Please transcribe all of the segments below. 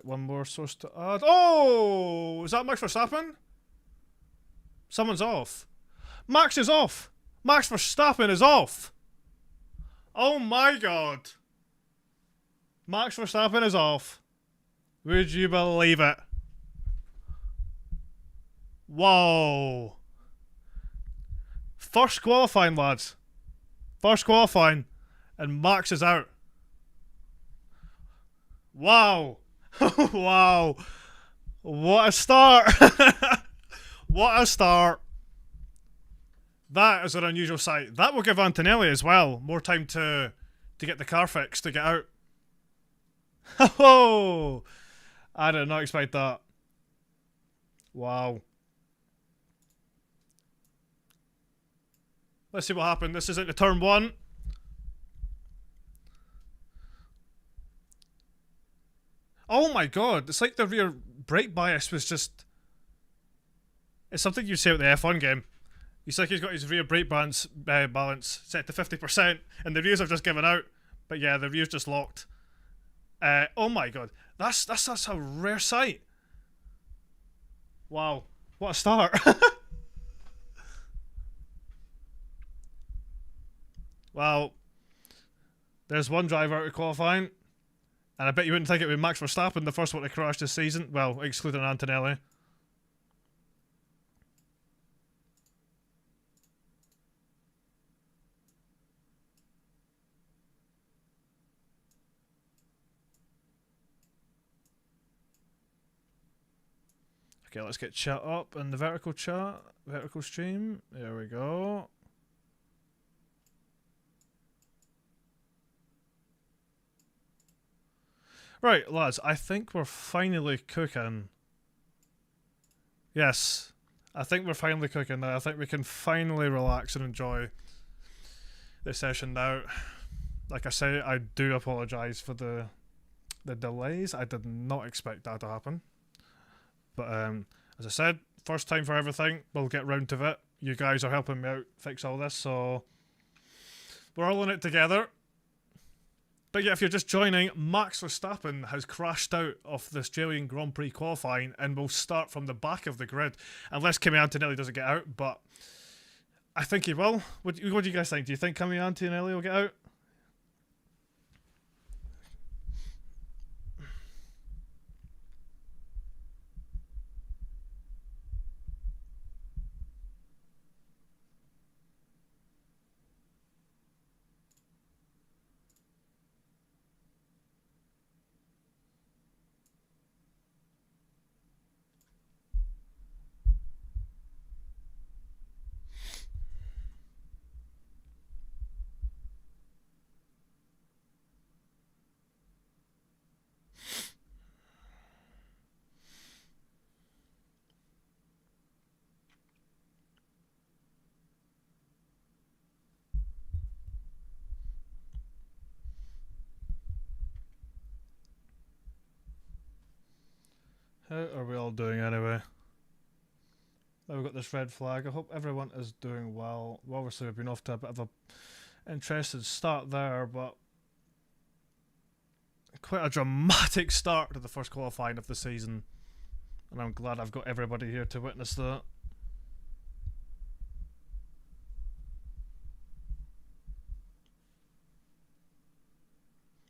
One more source to add. Oh! Is that Max Verstappen? Someone's off. Max is off! Max Verstappen is off! Oh my god! Max Verstappen is off. Would you believe it? Whoa. First qualifying, lads. First qualifying. And Max is out. Wow. Wow. What a start. What a start. That is an unusual sight. That will give Antonelli as well more time to get the car fixed, to get out. Oh, I did not expect that. Wow. Let's see what happened. This is into turn one. Oh my god, it's like the rear brake bias was just... It's something you say with the F1 game. He's like he's got his rear brake balance set to 50% and the rears have just given out. But yeah, the rear's just locked. Oh my god, that's a rare sight. Wow, what a start. Well, there's one driver out of qualifying. And I bet you wouldn't think it would be Max Verstappen, the first one to crash this season. Well, excluding Antonelli. Okay, let's get chat up in the vertical chat. Vertical stream. There we go. Right, lads, I think we're finally cooking. Yes, I think we're finally cooking now. I think we can finally relax and enjoy this session now. Like I say, I do apologise for the delays. I did not expect that to happen. But as I said, first time for everything. We'll get round to it. You guys are helping me out fix all this, so we're all in it together. But yeah, if you're just joining, Max Verstappen has crashed out of the Australian Grand Prix Qualifying and will start from the back of the grid. Unless Kimi Antonelli doesn't get out, but I think he will. What do you guys think? Do you think Kimi Antonelli will get out? How are we all doing anyway? We've got this red flag. I hope everyone is doing well. Well, obviously we've been off to a bit of a interesting start there, but quite a dramatic start to the first qualifying of the season. And I'm glad I've got everybody here to witness that.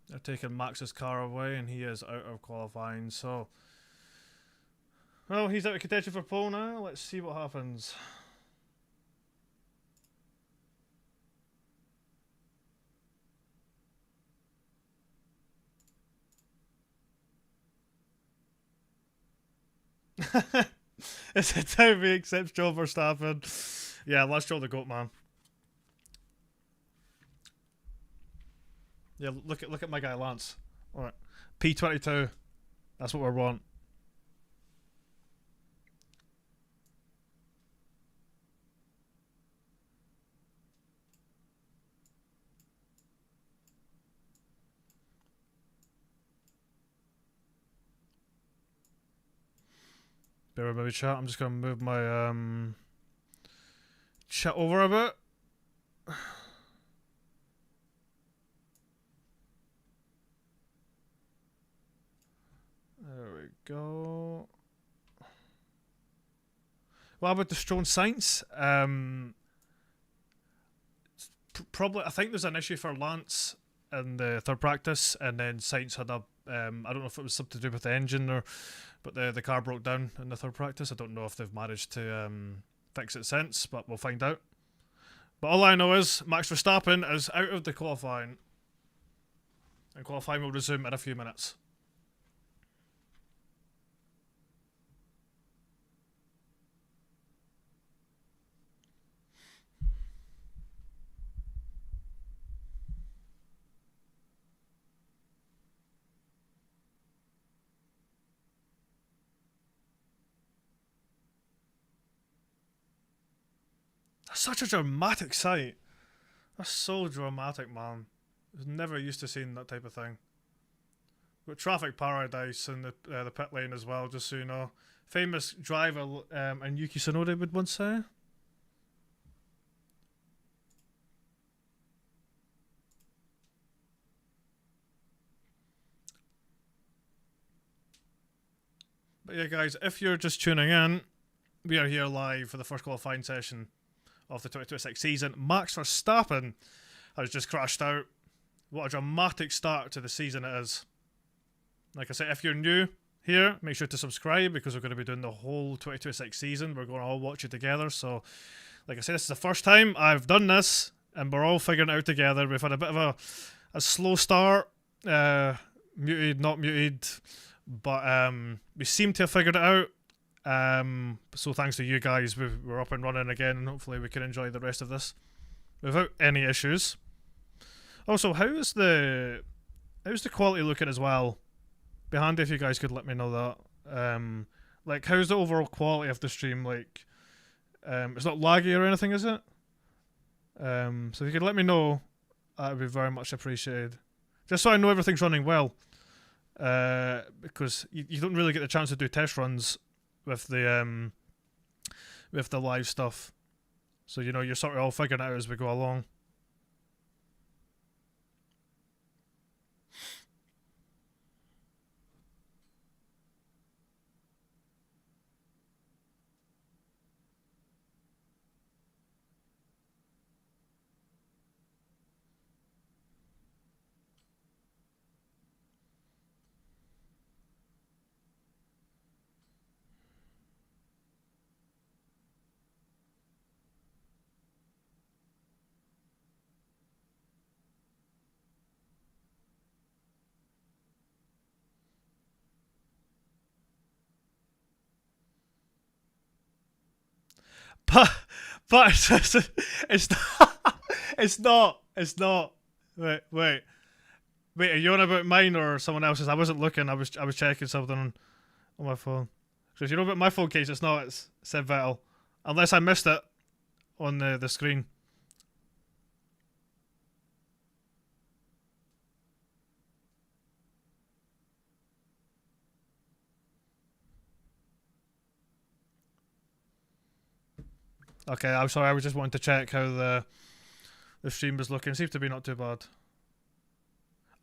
They're taking Max's car away and he is out of qualifying, so... Well, he's out of contention for pole now. Let's see what happens. Is it time we accept Joe Verstappen? Yeah, let's show the GOAT, man. Yeah, look at my guy Lance. Alright. P22. That's what we want. Bear with me, chat. I'm just gonna move my chat over a bit. go. What about the Strone Saints? Probably, I think there's an issue for Lance in the third practice, and then Saints had a. I don't know if it was something to do with the engine but the car broke down in the third practice. I don't know if they've managed to fix it since, but we'll find out. But all I know is Max Verstappen is out of the qualifying, and qualifying will resume in a few minutes. That's such a dramatic sight. That's so dramatic, man. I was never used to seeing that type of thing. Got traffic paradise in the pit lane as well, just so you know. Famous driver and Yuki Tsunoda would once say. But yeah, guys, if you're just tuning in, we are here live for the first qualifying session of the 2026 season. Max Verstappen has just crashed out. What a dramatic start to the season it is. Like I said, if you're new here, make sure to subscribe because we're going to be doing the whole 2026 season. We're going to all watch it together. So, like I said, this is the first time I've done this, and we're all figuring it out together. We've had a bit of a slow start, muted, not muted, but we seem to have figured it out. So thanks to you guys, we're up and running again, and hopefully we can enjoy the rest of this without any issues. Also, how's the quality looking as well? Be handy if you guys could let me know that. Like, how's the overall quality of the stream? Like, it's not laggy or anything, is it? So if you could let me know, that would be very much appreciated. Just so I know everything's running well. Because you don't really get the chance to do test runs with the live stuff. So, you know, you're sort of all figuring it out as we go along. But it's not. It's not. Wait. Are you on about mine or someone else's? I wasn't looking. I was checking something on my phone. Because you know about my phone case, it's not. It's said Vettel, unless I missed it on the screen. Okay, I'm sorry. I was just wanting to check how the stream was looking. It seems to be not too bad.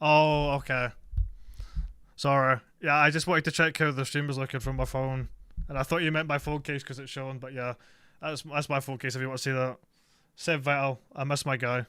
Oh, okay. Sorry. Yeah, I just wanted to check how the stream was looking from my phone, and I thought you meant my phone case because it's shown. But yeah, that's my phone case. If you want to see that, Seb Vettel. I miss my guy.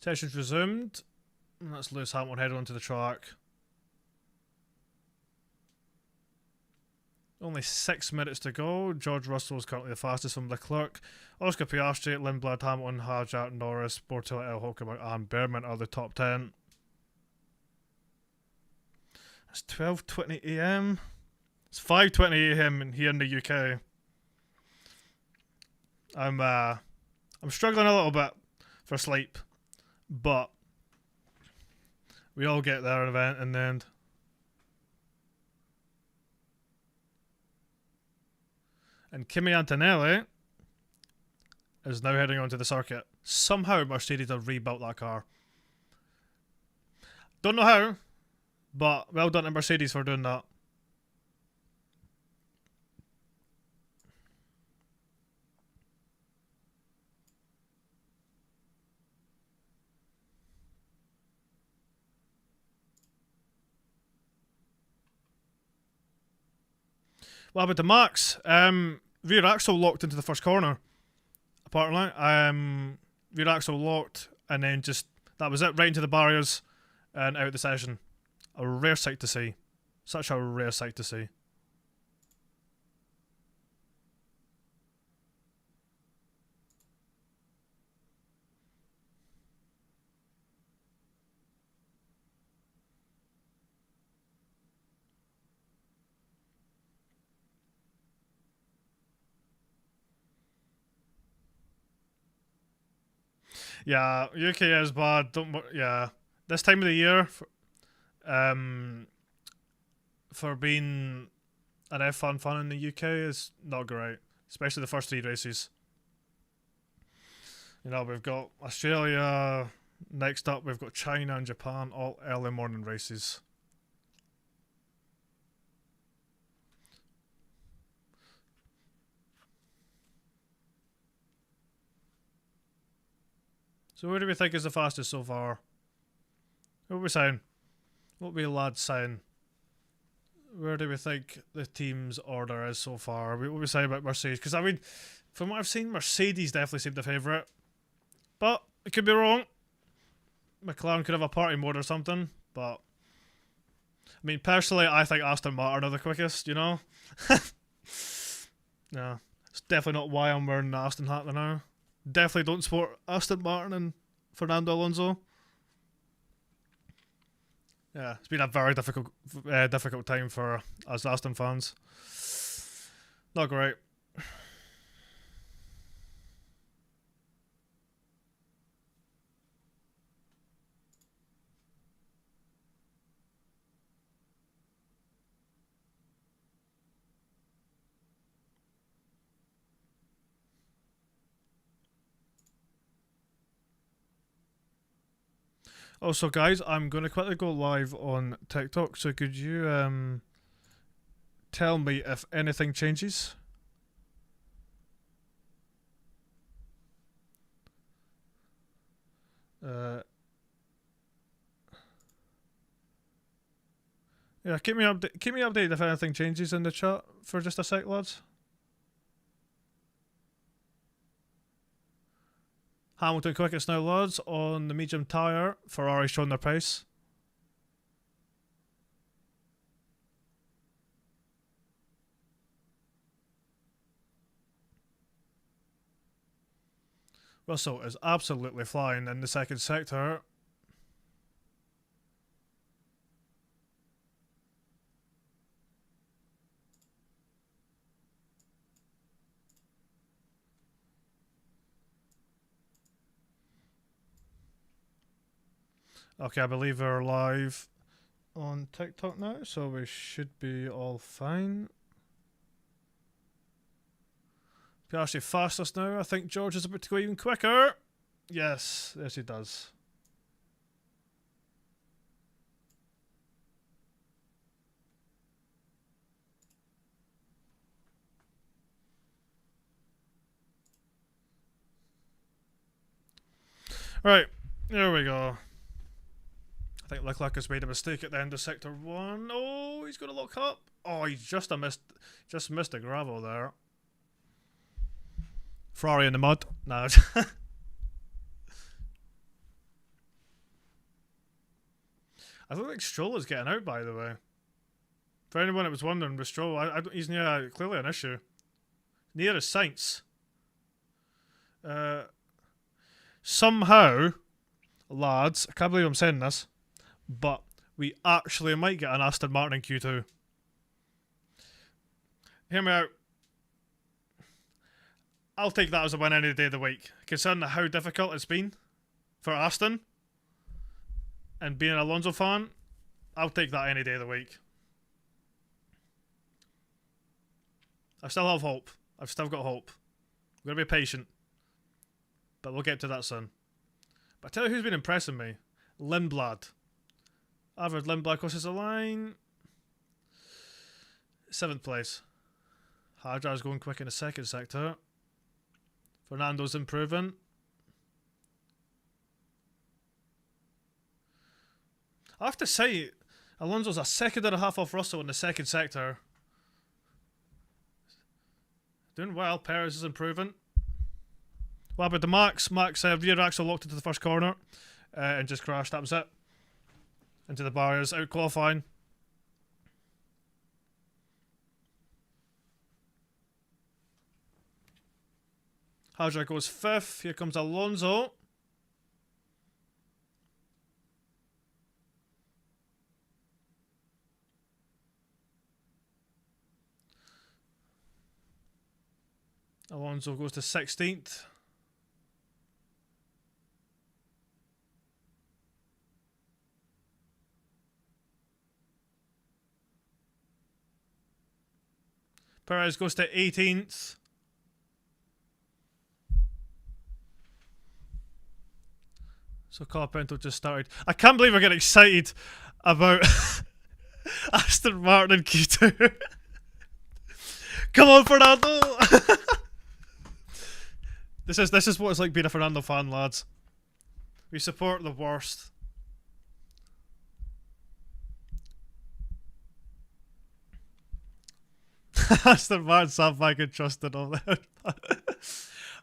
Session's resumed. That's Lewis Hamilton head onto the track. Only 6 minutes to go. George Russell is currently the fastest from Leclerc. Oscar Piastri, Lindblad, Hamilton, Harjat, Norris, Bortoleto, Hulkenberg and Behrman are the top 10. It's 12:20 AM. It's 5:20 AM here in the UK. I'm struggling a little bit for sleep, but we all get there in the end. And Kimi Antonelli is now heading onto the circuit. Somehow Mercedes have rebuilt that car. Don't know how, but well done to Mercedes for doing that. What happened to Max? Rear axle locked into the first corner. Apparently, rear axle locked, and then just that was it, right into the barriers, and out the session. A rare sight to see. Such a rare sight to see. Yeah, UK is bad. Yeah, this time of the year, for being an F1 fan in the UK is not great, especially the first 3 races. You know, we've got Australia. Next up, we've got China and Japan, all early morning races. So who do we think is the fastest so far? What are we saying? What are we lads saying? Where do we think the team's order is so far? What are we saying about Mercedes? Because I mean, from what I've seen, Mercedes definitely seem the favourite. But it could be wrong. McLaren could have a party mode or something. But I mean, personally, I think Aston Martin are the quickest, you know? No, it's definitely not why I'm wearing the Aston hat now. Definitely don't support Aston Martin and Fernando Alonso. Yeah, it's been a very difficult time for us Aston fans. Not great. Also, guys, I'm going to quickly go live on TikTok, so could you tell me if anything changes? Yeah, keep me updated if anything changes in the chat for just a sec, lads. Hamilton quickest now, lads, on the medium tyre. Ferrari showing their pace. Russell is absolutely flying in the second sector. Okay, I believe we're live on TikTok now, so we should be all fine. Piastri fastest now. I think George is about to go even quicker. Yes, he does. Right, there we go. I think Leclerc has made a mistake at the end of sector 1. Oh, he's going to lock up. Oh, he just missed a gravel there. Ferrari in the mud. No. I don't think Stroll is getting out, by the way. For anyone that was wondering, with Stroll, he's near clearly an issue. Near is Sainz. Somehow, lads, I can't believe I'm saying this, but we actually might get an Aston Martin in Q2. Hear me out. I'll take that as a win any day of the week, considering how difficult it's been for Aston. And being an Alonso fan, I'll take that any day of the week. I still have hope. I've still got hope. I'm going to be patient. but we'll get to that soon. But I tell you who's been impressing me. Lindblad. Arvid Lindblad crosses the line. 7th place. Hajar's going quick in the second sector. Fernando's improving. I have to say, Alonso's a second and a half off Russell in the second sector. Doing well. Perez is improving. What about the Max? Max rear axle locked into the first corner and just crashed. That was it. Into the barriers. Out qualifying. Hajar goes 5th. Here comes Alonso. Alonso goes to 16th. Perez goes to 18th. So Colapinto just started. I can't believe we're getting excited about Aston Martin and Q2. Come on, Fernando! This is what it's like being a Fernando fan, lads. We support the worst. Aston Martin sandbag and trusted on there.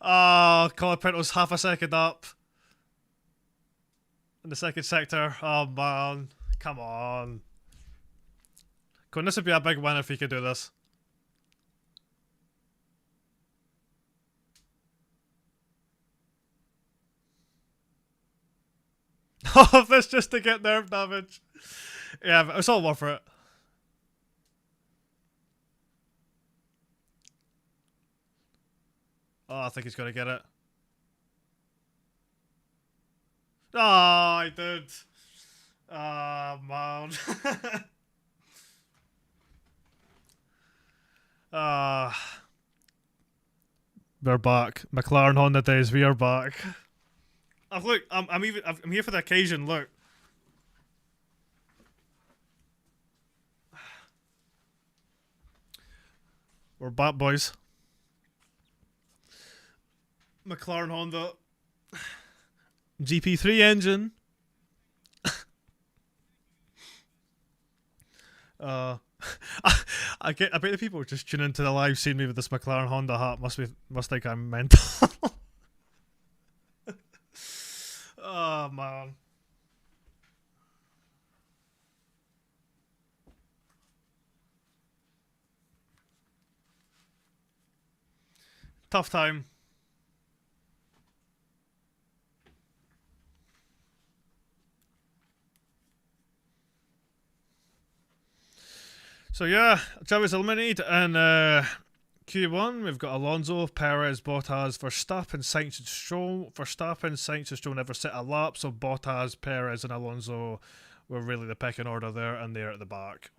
Oh, Colapinto's half a second up. In the second sector. Oh man. Come on. Come on, this would be a big win if he could do this. All of this just to get nerve damage. Yeah, but it's all worth it. Oh, I think he's going to get it. Oh, I did. Oh, man. We're back. McLaren Honda days, we are back. Look, I'm here for the occasion, look. We're back, boys. McLaren Honda GP3 engine. I bet the people just tuning into the live seeing me with this McLaren Honda hat must think I'm mental. Oh man. Tough time. So yeah, Travis eliminated in Q1. We've got Alonso, Perez, Bottas, Verstappen, Sainz and Stroll. Verstappen, Sainz and Stroll never set a lap, so Bottas, Perez and Alonso were really the pecking order there, and they're at the back.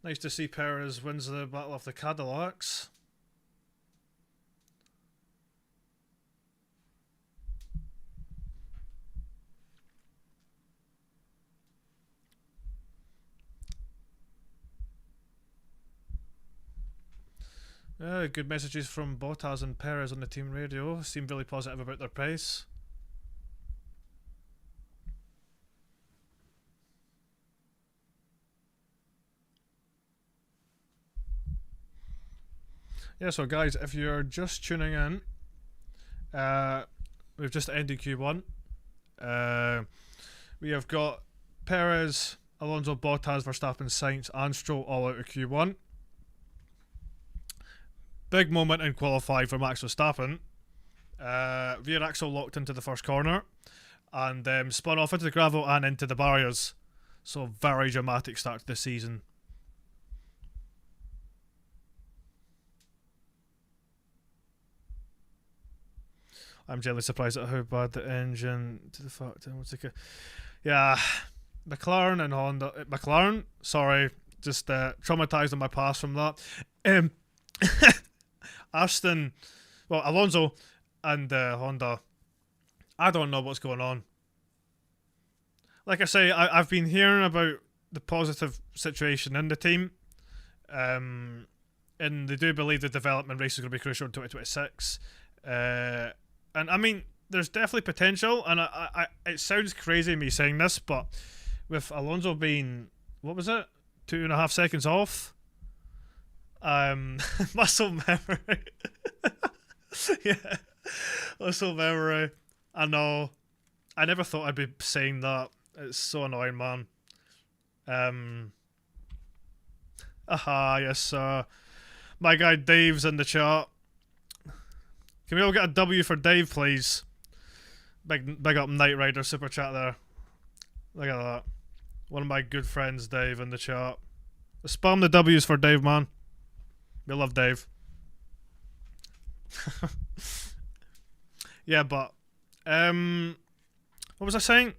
Nice to see Perez wins the Battle of the Cadillacs. Good messages from Bottas and Perez on the team radio. Seem really positive about their pace. Yeah, so guys, if you're just tuning in, we've just ended Q1. We have got Perez, Alonso, Bottas, Verstappen, Sainz and Stroll all out of Q1. Big moment in qualifying for Max Verstappen. Rear axle locked into the first corner and spun off into the gravel and into the barriers. So very dramatic start to the season. I'm generally surprised at how bad the engine to the fact. Yeah, McLaren and Honda. McLaren, sorry, just traumatized in my past from that. Um, Aston, well, Alonso and Honda. I don't know what's going on. Like I say, I've been hearing about the positive situation in the team, and they do believe the development race is going to be crucial in 2026. And I mean, there's definitely potential, and it sounds crazy me saying this, but with Alonso being, what was it, 2.5 seconds off, muscle memory, yeah, muscle memory. I know. I never thought I'd be saying that. It's so annoying, man. Yes, my guy Dave's in the chat. Can we all get a W for Dave, please? Big up Knight Rider super chat there. Look at that. One of my good friends, Dave, in the chat. Spam the W's for Dave, man. We love Dave. Yeah, but what was I saying?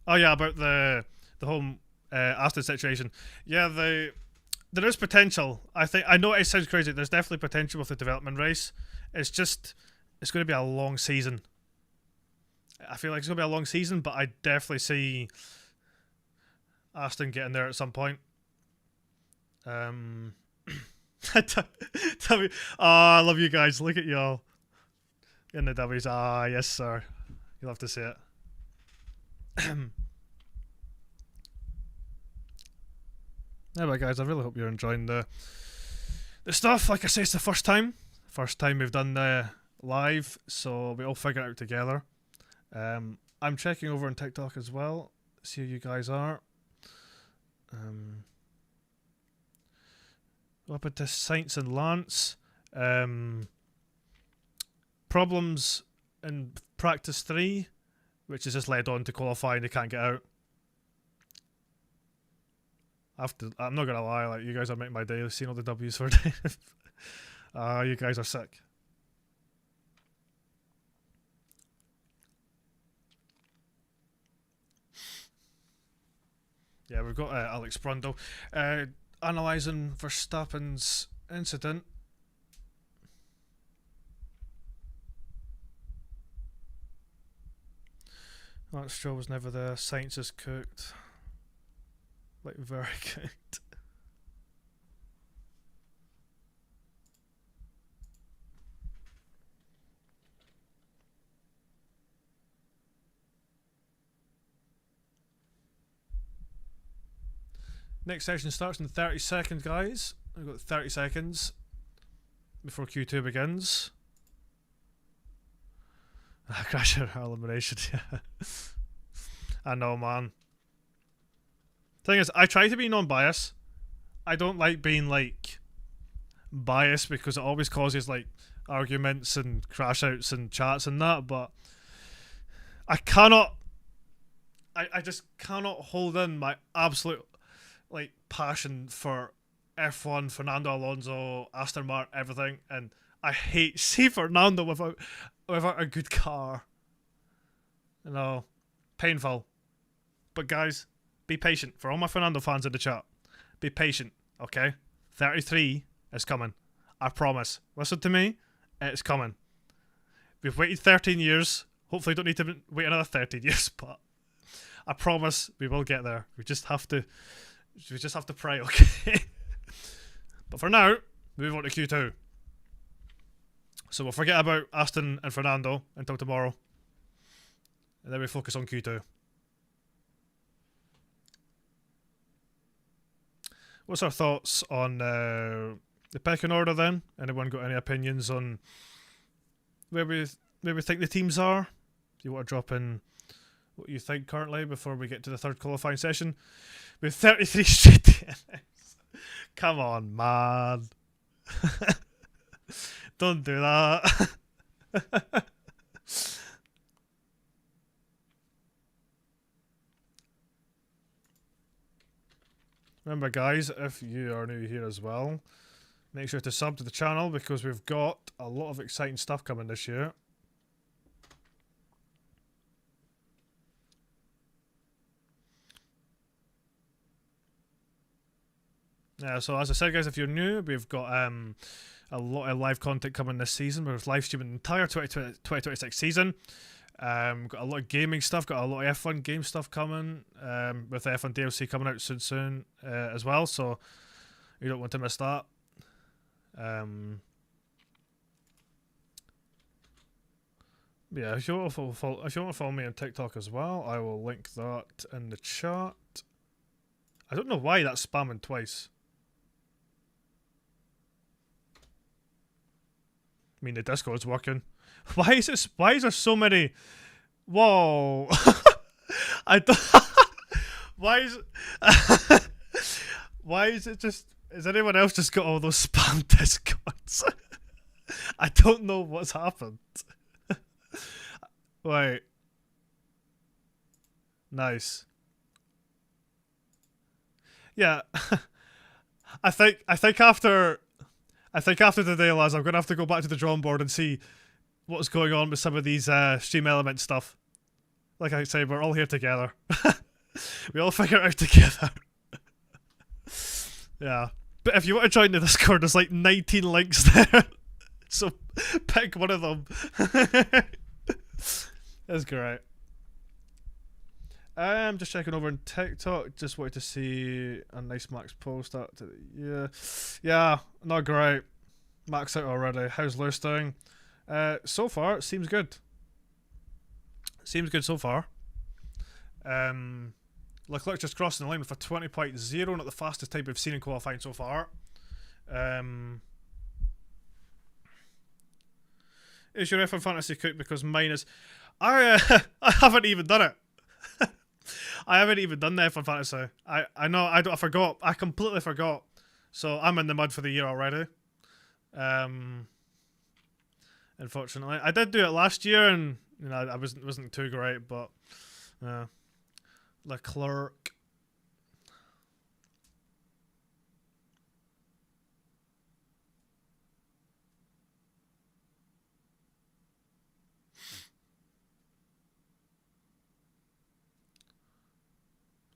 Oh yeah, about the whole Aston situation. Yeah, there is potential. I know it sounds crazy. There's definitely potential with the development race. It's going to be a long season. I feel like it's going to be a long season, but I definitely see Aston getting there at some point. Tell me, I love you guys. Look at y'all in the W's. Yes, sir. You'll have to see it. Yeah, but guys, I really hope you're enjoying the stuff. Like I say, it's the first time we've done the live, so we all figure it out together. I'm checking over on TikTok as well, see how you guys are. Up into Saints and Lance. Problems in practice 3, which is just led on to qualifying. They can't get out. I'm not gonna lie, like, you guys are making my day seeing all the W's for Dave. You guys are sick. Yeah, we've got Alex Brundle analysing Verstappen's incident. That Stroll was never there. Saints is cooked. Like, very cooked. Next session starts in 30 seconds, guys. We've got 30 seconds before Q2 begins. Crash elimination, yeah. I know, man. Thing is, I try to be non-biased. I don't like being, like, biased because it always causes, like, arguments and crash outs and chats and that, but I just cannot hold in my absolute, like, passion for F1, Fernando Alonso, Aston Martin, everything, and I hate see Fernando without a good car. You know, painful. But guys, be patient. For all my Fernando fans in the chat, be patient, okay? 33 is coming. I promise. Listen to me, it's coming. We've waited 13 years. Hopefully don't need to wait another 13 years, but I promise we will get there. We just have to pray, okay? But for now, move on to Q2. So we'll forget about Aston and Fernando until tomorrow. And then we focus on Q2. What's our thoughts on the pecking order then? Anyone got any opinions on where we think the teams are? If you want to drop in what you think currently before we get to the third qualifying session. With 33 straight DNFs. Come on, man. Don't do that. Remember, guys, if you are new here as well, make sure to sub to the channel because we've got a lot of exciting stuff coming this year. So as I said, guys, if you're new, we've got a lot of live content coming this season. We're live streaming the entire 2026 season. Got a lot of gaming stuff, got a lot of F1 game stuff coming, with the F1 DLC coming out soon as well, so you don't want to miss that. Yeah, if you want to follow me on TikTok as well, I will link that in the chat. I don't know why that's spamming twice. I mean, the Discord's working. Why is there so many? Whoa! I don't. Why is? Why is it just? Has anyone else just got all those spam Discords? I don't know what's happened. Wait. Nice. Yeah. I think after today, lads, I'm gonna have to go back to the drawing board and see what's going on with some of these stream element stuff. Like I say, we're all here together. We all figure it out together. Yeah. But if you want to join the Discord, there's like 19 links there. So pick one of them. That's great. I'm just checking over on TikTok. Just wanted to see a nice Max post. Yeah, not great. Max out already. How's Lewis doing? So far, it seems good. Seems good so far. Leclerc just crossing the line with a 20.0, not the fastest time we've seen in qualifying so far. Is your F1 fantasy cooked? Because mine is. I haven't even done it. I haven't even done the F1 fantasy. I know. I forgot. I completely forgot. So I'm in the mud for the year already. Unfortunately, I did do it last year, and you know I wasn't too great, but Leclerc.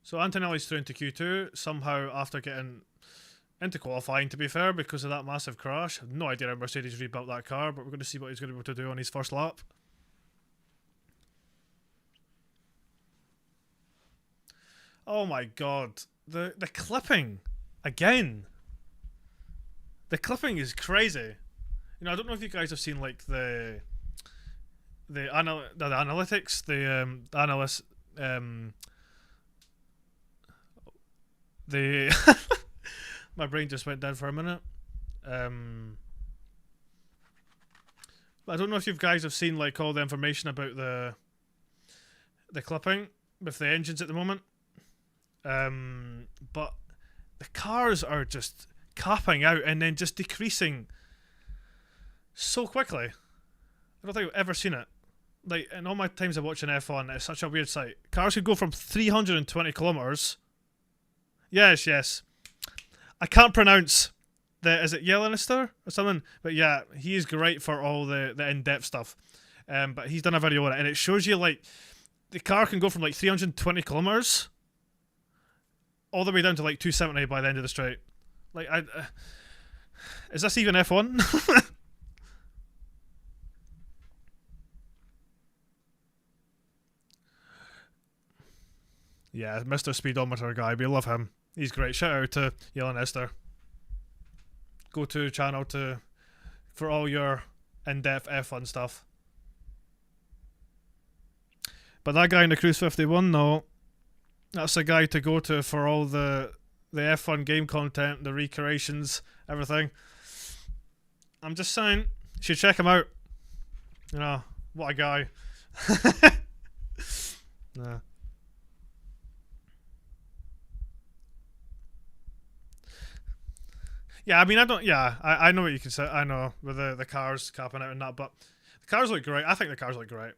So Antonelli's through into Q2 somehow after getting into qualifying, to be fair, because of that massive crash. I have no idea how Mercedes rebuilt that car, but we're going to see what he's going to be able to do on his first lap. Oh my god. The clipping. Again. The clipping is crazy. You know, I don't know if you guys have seen like the analytics, the analysts, my brain just went down for a minute. But I don't know if you guys have seen like all the information about the clipping with the engines at the moment. But the cars are just capping out and then just decreasing so quickly. I don't think I've ever seen it. Like in all my times of watching F1, it's such a weird sight. Cars could go from 320 kilometers. Yes. I can't pronounce is it Yellownister or something? But yeah, he is great for all the in-depth stuff. But he's done a video on it, and it shows you like the car can go from like 320 kilometers all the way down to like 270 by the end of the straight. Like, is this even F1? Yeah, Mr. Speedometer guy. We love him. He's great. Shout out to Yellen Esther. Go to channel for all your in-depth F1 stuff. But that guy in the Nekrews 51, no. That's the guy to go to for all the F1 game content, the recreations, everything. I'm just saying, you should check him out. You know, what a guy. Nah. Yeah, I mean, I know what you can say. I know, with the cars capping out and that, but the cars look great. I think the cars look great.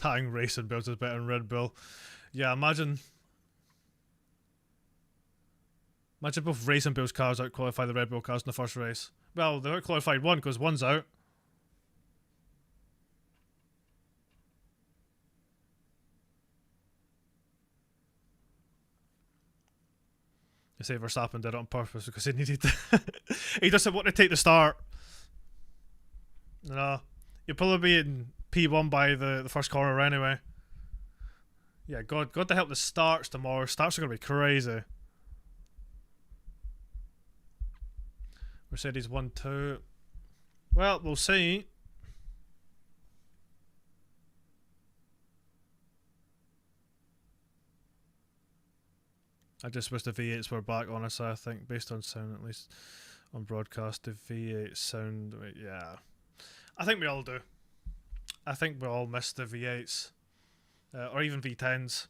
Hang racing builds is better than Red Bull. Yeah, imagine Imagine both Racing Bull's cars out qualify the Red Bull cars in the first race. Well, they out qualified one because one's out. They say Verstappen did it on purpose because he needed to. He doesn't want to take the start. No. You'll probably be in P1 by the first corner anyway. Yeah, God to help the starts tomorrow. Starts are going to be crazy. Mercedes 1-2. Well, we'll see. I just wish the V8s were back, honestly. I think, based on sound, at least on broadcast, the V8 sound, yeah. I think we all do. I think we all miss the V8s. Or even V10s.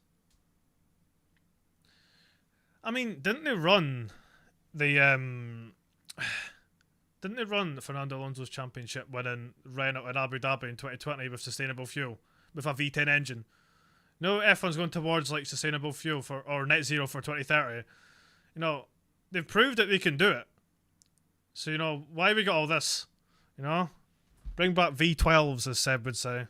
I mean, didn't they run Fernando Alonso's championship winning Renault in Abu Dhabi in 2020 with sustainable fuel? With a V10 engine? No, F1's going towards like sustainable fuel or net zero for 2030. You know, they've proved that they can do it. So, you know, why we got all this? You know? Bring back V12s, as Seb would say.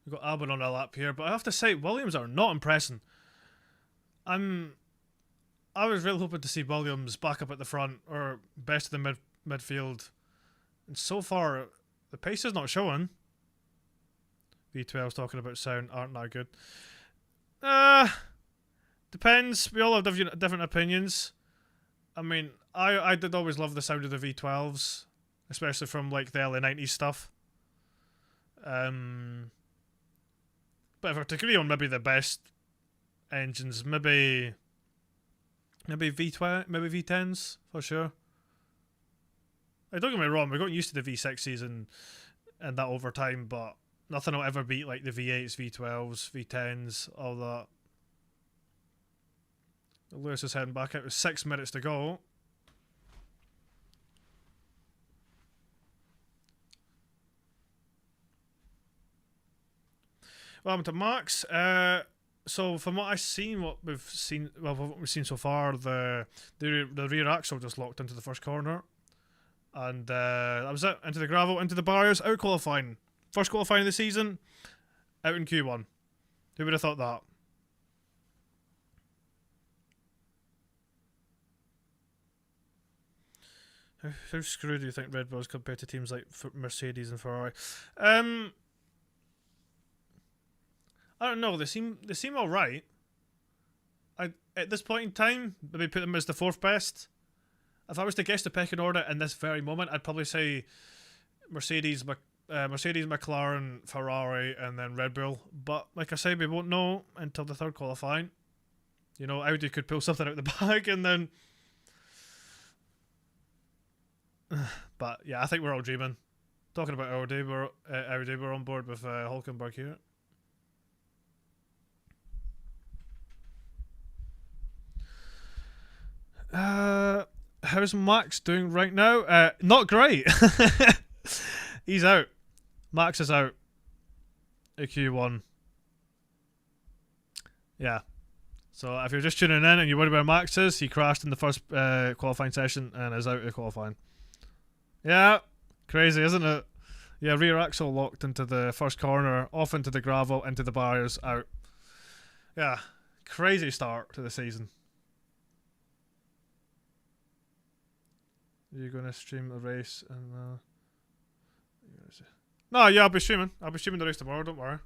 We've got Albon on a lap here, but I have to say, Williams are not impressing. I was really hoping to see Williams back up at the front, or best of the midfield. And so far, the pace is not showing. V12's talking about sound, aren't that good. Depends. We all have different opinions. I mean, I did always love the sound of the V12s, especially from like the early 90s stuff. But if I were to agree on maybe the best engines, maybe V12, maybe V10s for sure. Like, don't get me wrong, we're getting used to the V6s and that over time, but nothing will ever beat like the V8s, V12s, V10s, all that. Lewis is heading back out with 6 minutes to go. Welcome to Max. So from what we've seen so far, the rear axle just locked into the first corner, and that was it. Into the gravel, into the barriers, out qualifying. First qualifying of the season, out in Q1. Who would have thought that? How screwed do you think Red Bull is compared to teams like Mercedes and Ferrari? I don't know. They seem all right. At this point in time, maybe put them as the 4th best. If I was to guess the pecking order in this very moment, I'd probably say Mercedes, McLaren, Ferrari, and then Red Bull. But like I say, we won't know until the 3rd qualifying. You know, Audi could pull something out the bag, and then. But yeah, I think we're all dreaming. Talking about Audi, we're on board with Hulkenberg here. How's Max doing right now? Not great. He's out. Max is out. A Q1. Yeah. So if you're just tuning in and you're wondering where Max is, he crashed in the first qualifying session and is out of qualifying. Yeah. Crazy, isn't it? Yeah, rear axle locked into the first corner, off into the gravel, into the barriers, out. Yeah. Crazy start to the season. You're gonna stream a race and no, yeah, I'll be streaming the race tomorrow, don't worry.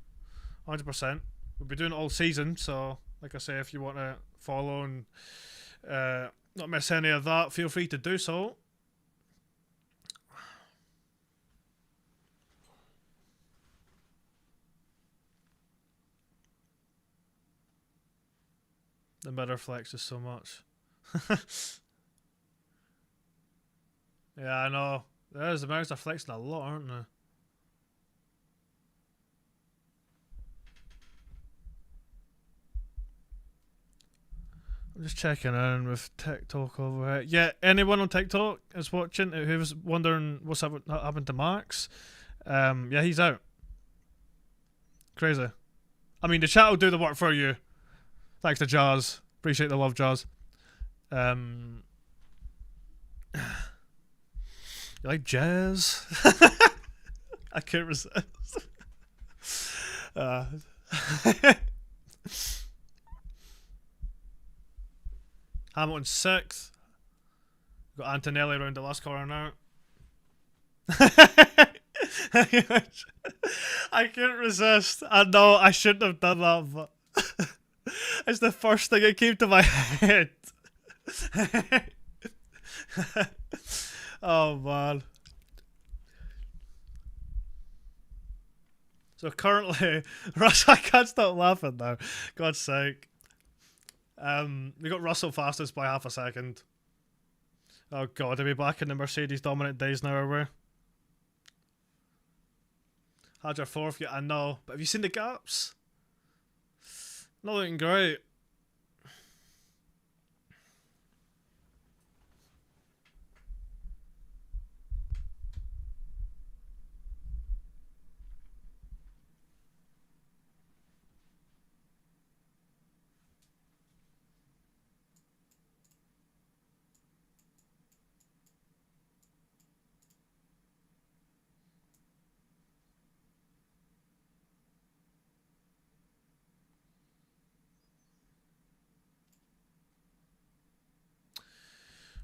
100%. We'll be doing it all season, so like I say, if you want to follow and not miss any of that, feel free to do so. The mirror flexes so much. Yeah, I know. There's the mouse are flexing a lot, aren't they? I'm just checking in with TikTok over here. Yeah, anyone on TikTok is watching who was wondering what's happened to Max? Yeah, he's out. Crazy. I mean, the chat will do the work for you. Thanks to Jazz. Appreciate the love, Jazz. You like jazz? I can't resist. Hamilton 6th. Got Antonelli around the last corner now. I can't resist. I know I shouldn't have done that, but it's the first thing that came to my head. Oh man. So currently, Russell, I can't stop laughing now. God's sake. We got Russell fastest by half a second. Oh god, are we back in the Mercedes dominant days now, are we? Had your 4th, yeah, I know. But have you seen the gaps? Not looking great.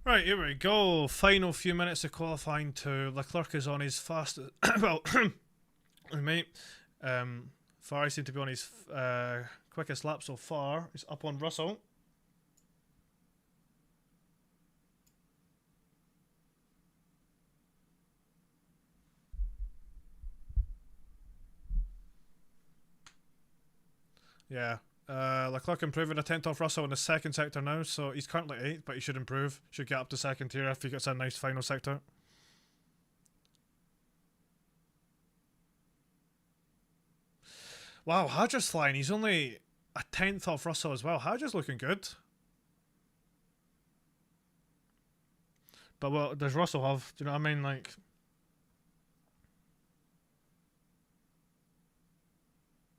Right, here we go. Final few minutes of qualifying two. Leclerc is on his fastest. Well, mate. Ferrari seemed to be on his quickest lap so far. He's up on Russell. Yeah. Leclerc improving a 10th off Russell in the second sector now, so he's currently 8th, but he should improve. Should get up to second here if he gets a nice final sector. Wow, Hadjar's flying. He's only a 10th off Russell as well. Hadjar's looking good. But what does Russell have? Do you know what I mean? Like,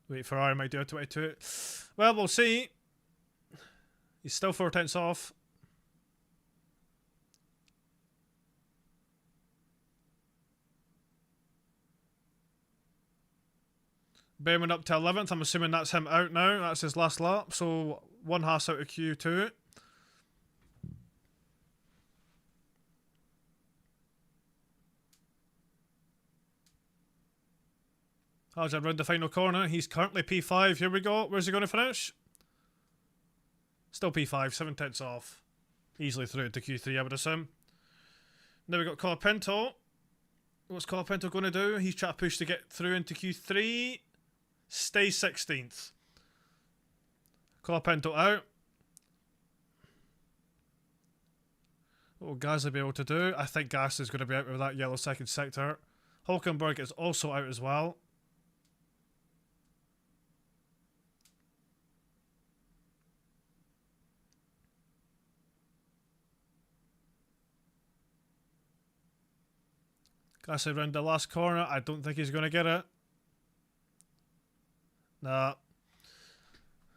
wait, Ferrari might do a 22. Well, we'll see. He's still 4 tenths off. Behrman up to 11th. I'm assuming that's him out now. That's his last lap. So 1 Haas out of Q2. Hadjar round the final corner. He's currently P5. Here we go. Where's he going to finish? Still P5. 7 tenths off. Easily through to Q3, I would assume. Now we've got Colapinto. What's Colapinto going to do? He's trying to push to get through into Q3. Stay 16th. Colapinto out. What will Gasly be able to do? I think Gasly's going to be out with that yellow second sector. Hulkenberg is also out as well. Gasly round the last corner. I don't think he's going to get it. Nah.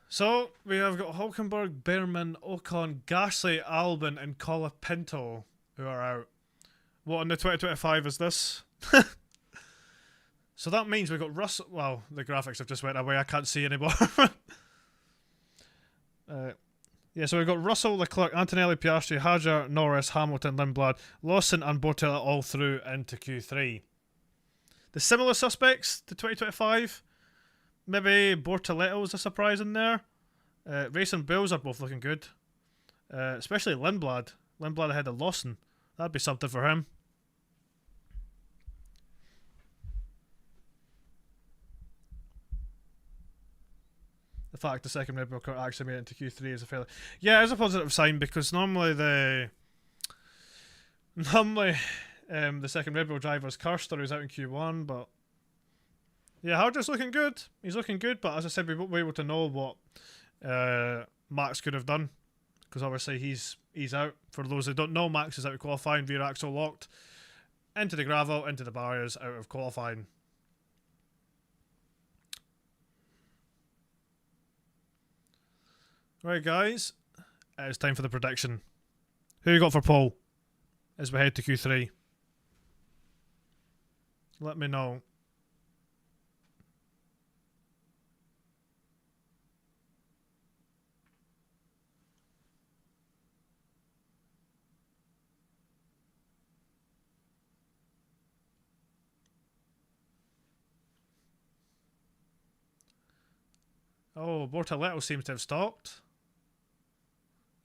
So, we have got Hulkenberg, Behrman, Ocon, Gasly, Albon, and Colapinto who are out. What in the 2025 is this? So that means we've got Russell. Well, the graphics have just went away. I can't see anymore. Yeah, so we've got Russell, Leclerc, Antonelli, Piastri, Hadjar, Norris, Hamilton, Lindblad, Lawson, and Bortella all through into Q3. The similar suspects to 2025. Maybe Bortoletto was a surprise in there. Race and Bills are both looking good. Especially Lindblad. Lindblad ahead of Lawson. That'd be something for him. The fact the second Red Bull car actually made it into Q3 is a failure. Yeah, it's a positive sign because normally The second Red Bull driver's cursed or he's out in Q1, but yeah, Harder's looking good. He's looking good, but as I said, we won't be able to know what Max could have done because obviously he's out. For those who don't know, Max is out of qualifying, rear axle locked into the gravel, into the barriers, out of qualifying. Right, guys, it's time for the prediction. Who you got for pole as we head to Q3? Let me know. Oh, Bortoletto seems to have stopped.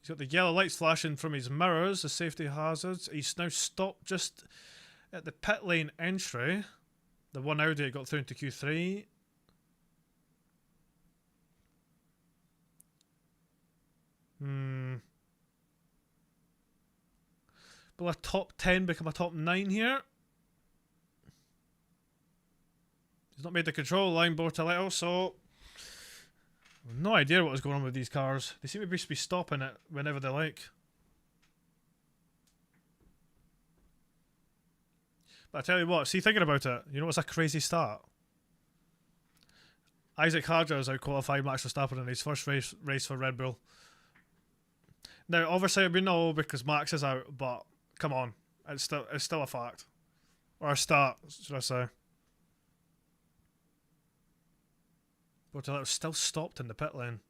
He's got the yellow lights flashing from his mirrors, the safety hazards. He's now stopped just at the pit lane entry. The one Audi got through into Q3. Will a top 10 become a top 9 here? He's not made the control line, Bortoletto, so no idea what was going on with these cars. They seem to be stopping it whenever they like. But I tell you what, see, thinking about it, you know what's a crazy start? Isaac Hadjar has out-qualified Max Verstappen in his first race for Red Bull. Now, obviously, we know because Max is out, but come on, it's still a fact. Or a start, should I say. But it was still stopped in the pit lane.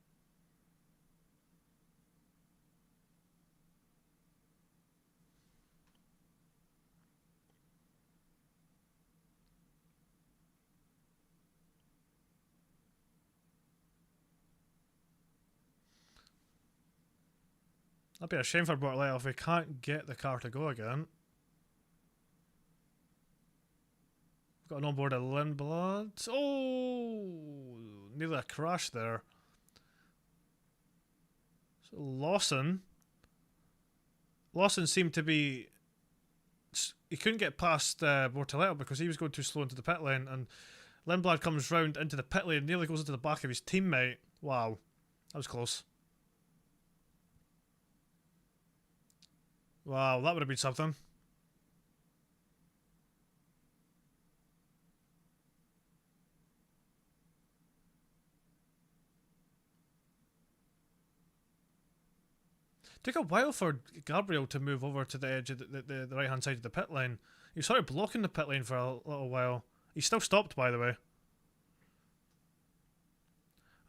That'd be a shame for Bortoletto if we can't get the car to go again. We've got an onboard of Lindblad. Oh, nearly a crash there. So Lawson seemed to be... He couldn't get past Bortoletto because he was going too slow into the pit lane, and Lindblad comes round into the pit lane and nearly goes into the back of his teammate. Wow, that was close. Wow, that would have been something. Took a while for Gabriel to move over to the edge of the right-hand side of the pit lane. He was sort of blocking the pit lane for a little while. He's still stopped, by the way.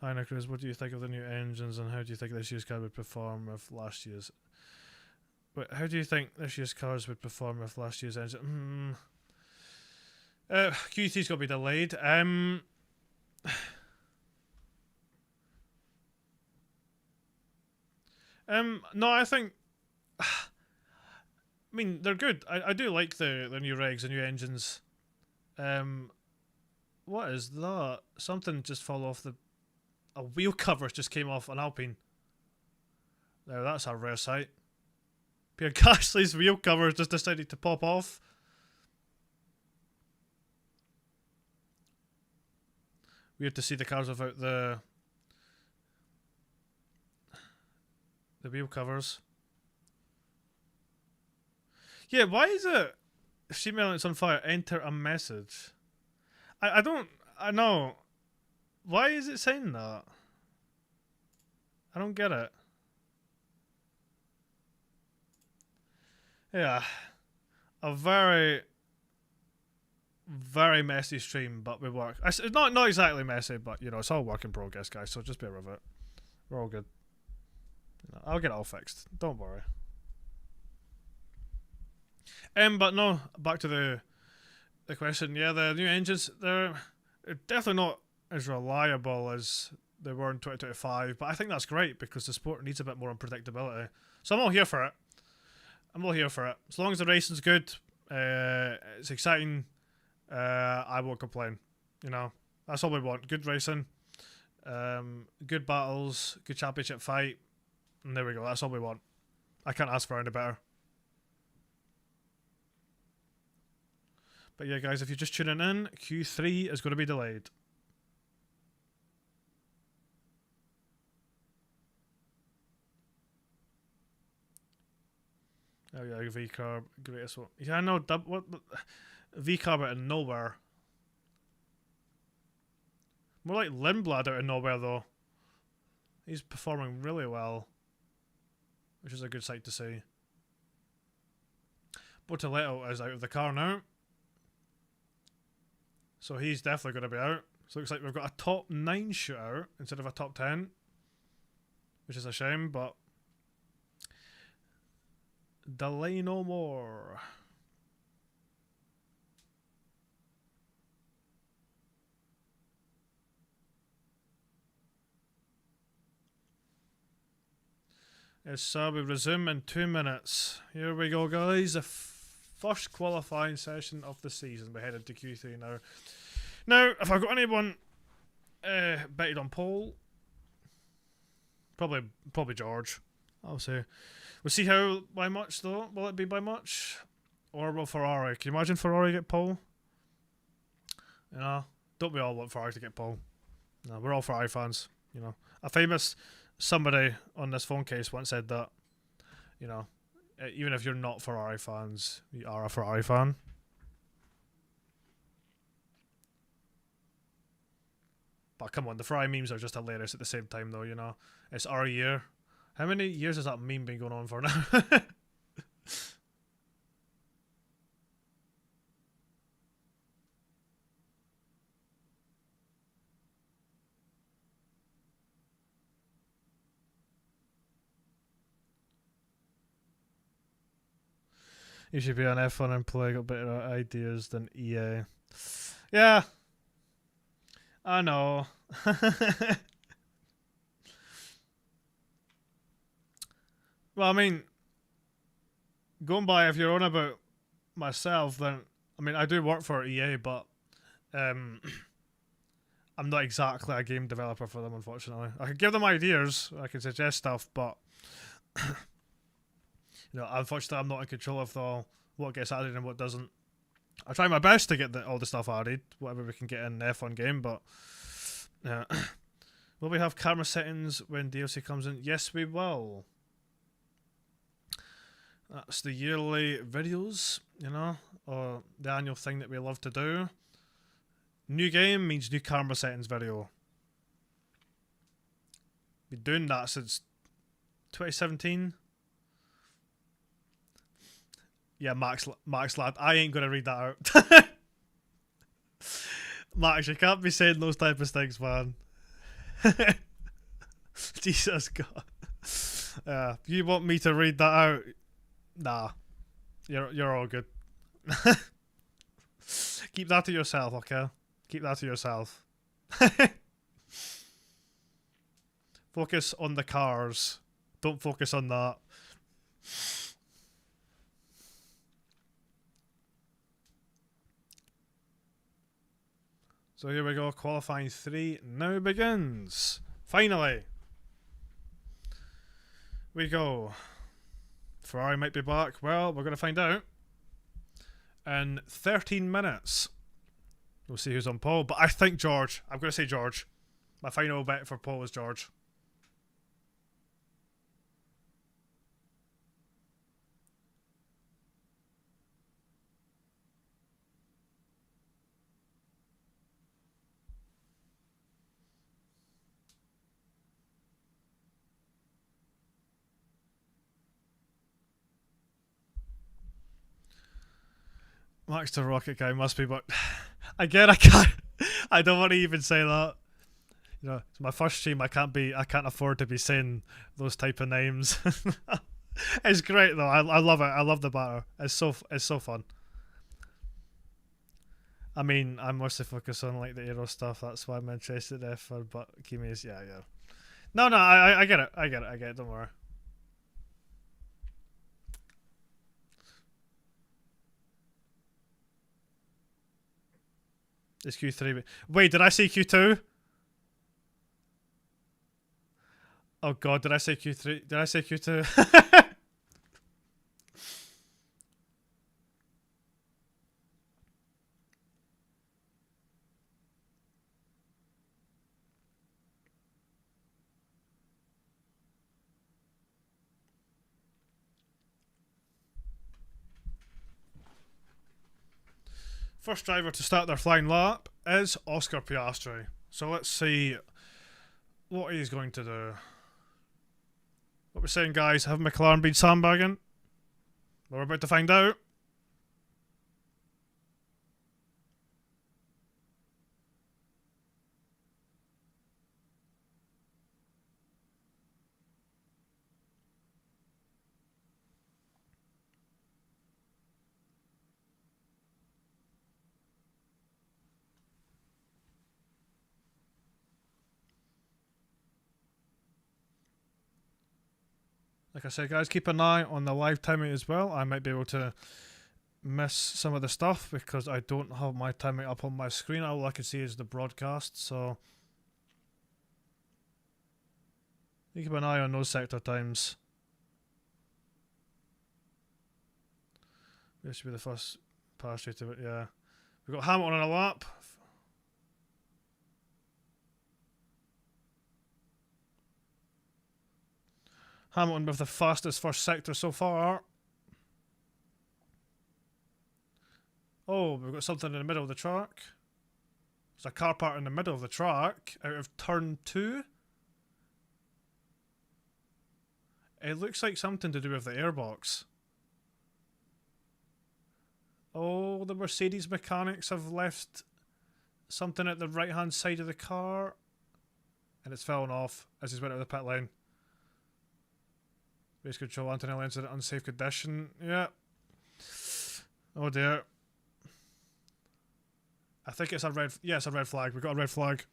Hi, Nekrews, what do you think of the new engines and how do you think this year's car would perform with last year's... Wait, how do you think this year's cars would perform with last year's engine? Q3's got to be delayed. No, I think... I mean, they're good. I do like the new regs, the new engines. What is that? Something just fell off the... A wheel cover just came off an Alpine. Now that's a rare sight. Pierre Gasly's wheel cover just decided to pop off. Weird to see the cars without the wheel covers. Yeah, why is it sheet metal it's on fire, enter a message? I know. Why is it saying that? I don't get it. Yeah. A very, very messy stream, but we work. It's not exactly messy, but you know, it's all work in progress, guys, so just bear with it. We're all good. I'll get it all fixed. Don't worry. But no, back to the question. Yeah, the new engines, they're definitely not as reliable as they were in 2025, but I think that's great because the sport needs a bit more unpredictability. So I'm all here for it. As long as the racing's good, it's exciting, I won't complain. You know, that's all we want. Good racing, good battles, good championship fight, and there we go. That's all we want. I can't ask for any better. But yeah, guys, if you're just tuning in, Q3 is going to be delayed. Oh yeah, V-carb, greatest one. Yeah, I know. What V-carb out of nowhere. More like Lindblad out of nowhere though. He's performing really well, which is a good sight to see. Bortoletto is out of the car now, so he's definitely going to be out. So it looks like we've got a top 9 shootout instead of a top 10, which is a shame, but delay no more. Yes, sir, we resume in 2 minutes. Here we go, guys. The first qualifying session of the season. We're headed to Q3 now. Now, if I've got anyone betted on pole, probably George, I'll say. We'll see how, by much though. Will it be by much? Or will Ferrari? Can you imagine Ferrari get pole? You know, don't we all want Ferrari to get pole? No, we're all Ferrari fans, you know. A famous somebody on this phone case once said that, you know, even if you're not Ferrari fans, you are a Ferrari fan. But come on, the Ferrari memes are just hilarious at the same time though, you know. It's our year. How many years has that meme been going on for now? You should be on F1 and play, got better ideas than EA. Yeah. I know. Well, I mean, going by, if you're on about myself, then, I mean, I do work for EA, but I'm not exactly a game developer for them, unfortunately. I can give them ideas, I can suggest stuff, but you know, unfortunately, I'm not in control of what gets added and what doesn't. I try my best to get all the stuff added, whatever we can get in the F1 game, but will we have camera settings when DLC comes in? Yes, we will. That's the yearly videos, you know, or the annual thing that we love to do. New game means new camera settings video. Been doing that since 2017. Yeah, Max lad, I ain't gonna read that out. Max, you can't be saying those type of things, man. Jesus God. You want me to read that out? Nah. You're all good. Keep that to yourself, okay? Keep that to yourself. Focus on the cars. Don't focus on that. So here we go, qualifying 3 now begins. Finally. We go. Ferrari might be back. Well, we're going to find out in 13 minutes. We'll see who's on pole. But I think George. I'm going to say George. My final bet for pole is George. Max the Rocket guy must be, but again, I can't. I don't want to even say that. You know, it's my first stream. I can't afford to be saying those type of names. It's great though. I love it. I love the banter. It's so fun. I mean, I'm mostly focused on like the aero stuff. That's why I'm interested in F1. But Kimi's, yeah. No, I get it. I get it. Don't worry. It's Q3. Wait, did I say Q2? Oh god, did I say Q3? Did I say Q2? First driver to start their flying lap is Oscar Piastri. So let's see what he's going to do. What we're saying, guys, have McLaren been sandbagging? Well, we're about to find out. Like I said, guys, keep an eye on the live timing as well. I might be able to miss some of the stuff because I don't have my timing up on my screen. All I can see is the broadcast, so you keep an eye on those sector times. This should be the first pass straight to it, yeah. We've got Hamilton on a lap. Hamilton with the fastest first sector so far. Oh, we've got something in the middle of the track. There's a car part in the middle of the track out of turn 2. It looks like something to do with the airbox. Oh, the Mercedes mechanics have left something at the right hand side of the car. And it's fallen off as he's went out of the pit lane. Race control, Antonelli entered an unsafe condition. Yeah. Oh dear. I think it's a red... Yeah, it's a red flag. We've got a red flag.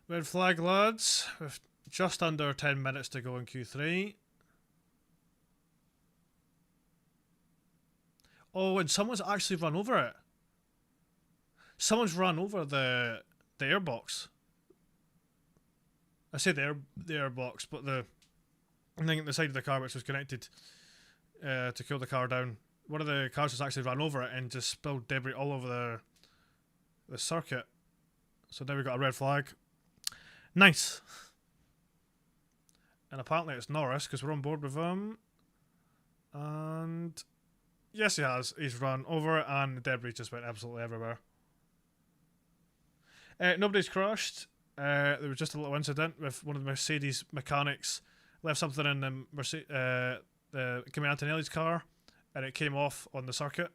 Red flag, lads. With just under 10 minutes to go in Q3. Oh, and someone's actually run over it. Someone's run over the airbox. I say the airbox, but the thing at the side of the car which was connected to cool the car down. One of the cars has actually run over it and just spilled debris all over the circuit. So now we've got a red flag. Nice. And apparently it's Norris because we're on board with him. And yes, he has. He's run over it and the debris just went absolutely everywhere. Nobody's crashed. There was just a little incident with one of the Mercedes mechanics left something in the Antonelli's car, and it came off on the circuit.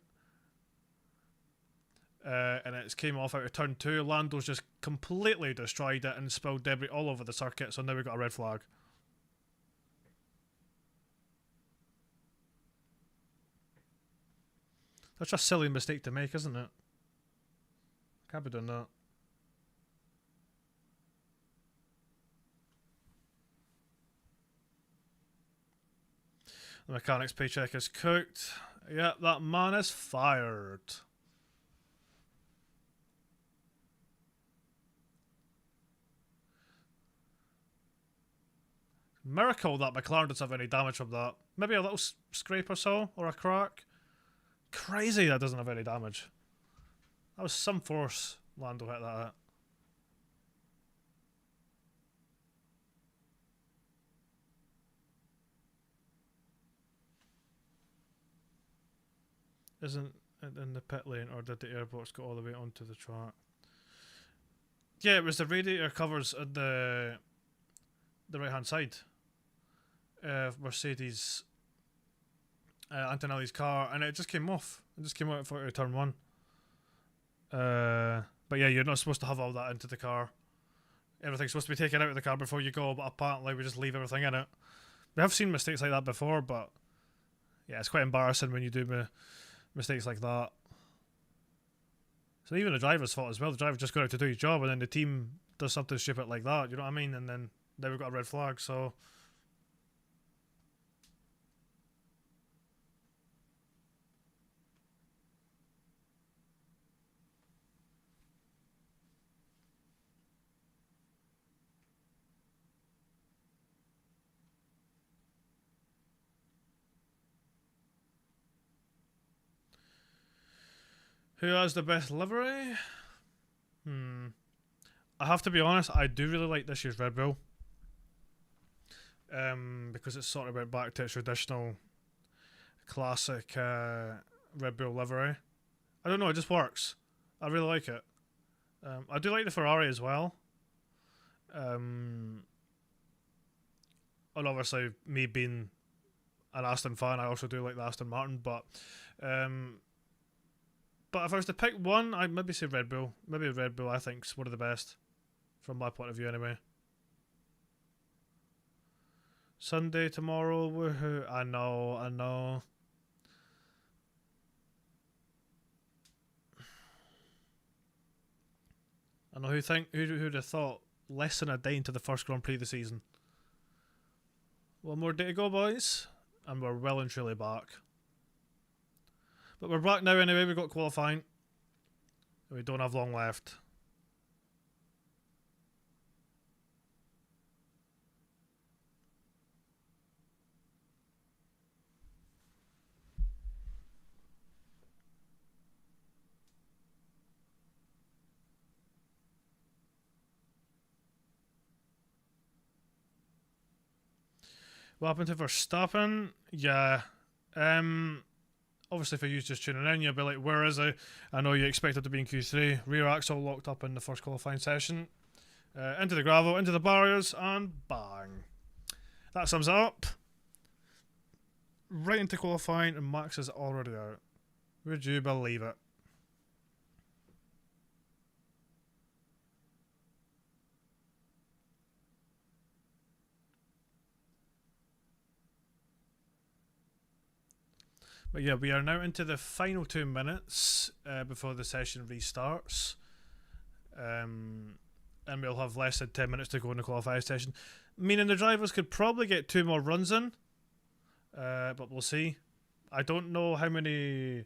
And it came off out of turn 2. Lando's just completely destroyed it and spilled debris all over the circuit. So now we've got a red flag. That's just a silly mistake to make, isn't it? Can't be doing that. The mechanic's paycheck is cooked. Yep, that man is fired. Miracle that McLaren doesn't have any damage from that. Maybe a little scrape or so, or a crack. Crazy that doesn't have any damage. That was some force Lando hit that at. Isn't it in the pit lane, or did the airbox go all the way onto the track? Yeah, it was the radiator covers at the right hand side of Mercedes Antonelli's car, and it just came off. It just came out for turn 1. But yeah, you're not supposed to have all that into the car. Everything's supposed to be taken out of the car before you go, but apparently we just leave everything in it. We have seen mistakes like that before, but yeah, it's quite embarrassing when you do mistakes like that. So even the driver's fault as well. The driver just got out to do his job, and then the team does something stupid like that. You know what I mean? And then we've got a red flag. So who has the best livery? I have to be honest, I do really like this year's Red Bull. Because it's sort of went back to its traditional classic Red Bull livery. I don't know, it just works. I really like it. I do like the Ferrari as well. And obviously, me being an Aston fan, I also do like the Aston Martin. But if I was to pick one, I'd maybe say Red Bull. Maybe Red Bull, I think, is one of the best. From my point of view, anyway. Sunday tomorrow, woohoo! I know. I know who'd have thought less than a day into the first Grand Prix of the season. One more day to go, boys, and we're well and truly back. But we're back now anyway. We've got qualifying. We don't have long left. What happened to Verstappen? Yeah. Obviously, if you just tuning in, you'll be like, where is he? I know you expected to be in Q3. Rear axle locked up in the first qualifying session. Into the gravel, into the barriers, and bang. That sums it up. Right into qualifying, and Max is already out. Would you believe it? But yeah, we are now into the final 2 minutes before the session restarts. And we'll have less than 10 minutes to go in the qualifying session. Meaning the drivers could probably get 2 more runs in. But we'll see. I don't know how many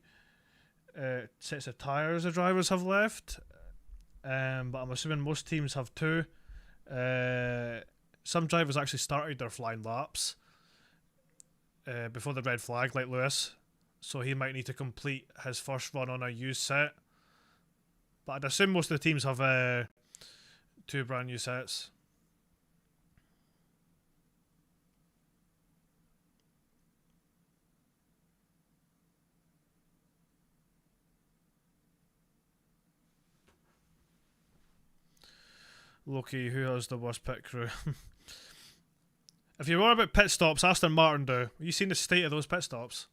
sets of tyres the drivers have left. But I'm assuming most teams have 2. Some drivers actually started their flying laps before the red flag, like Lewis. So he might need to complete his first run on a used set. But I'd assume most of the teams have 2 brand new sets. Loki, who has the worst pit crew? If you worry about pit stops, Aston Martin do. Have you seen the state of those pit stops?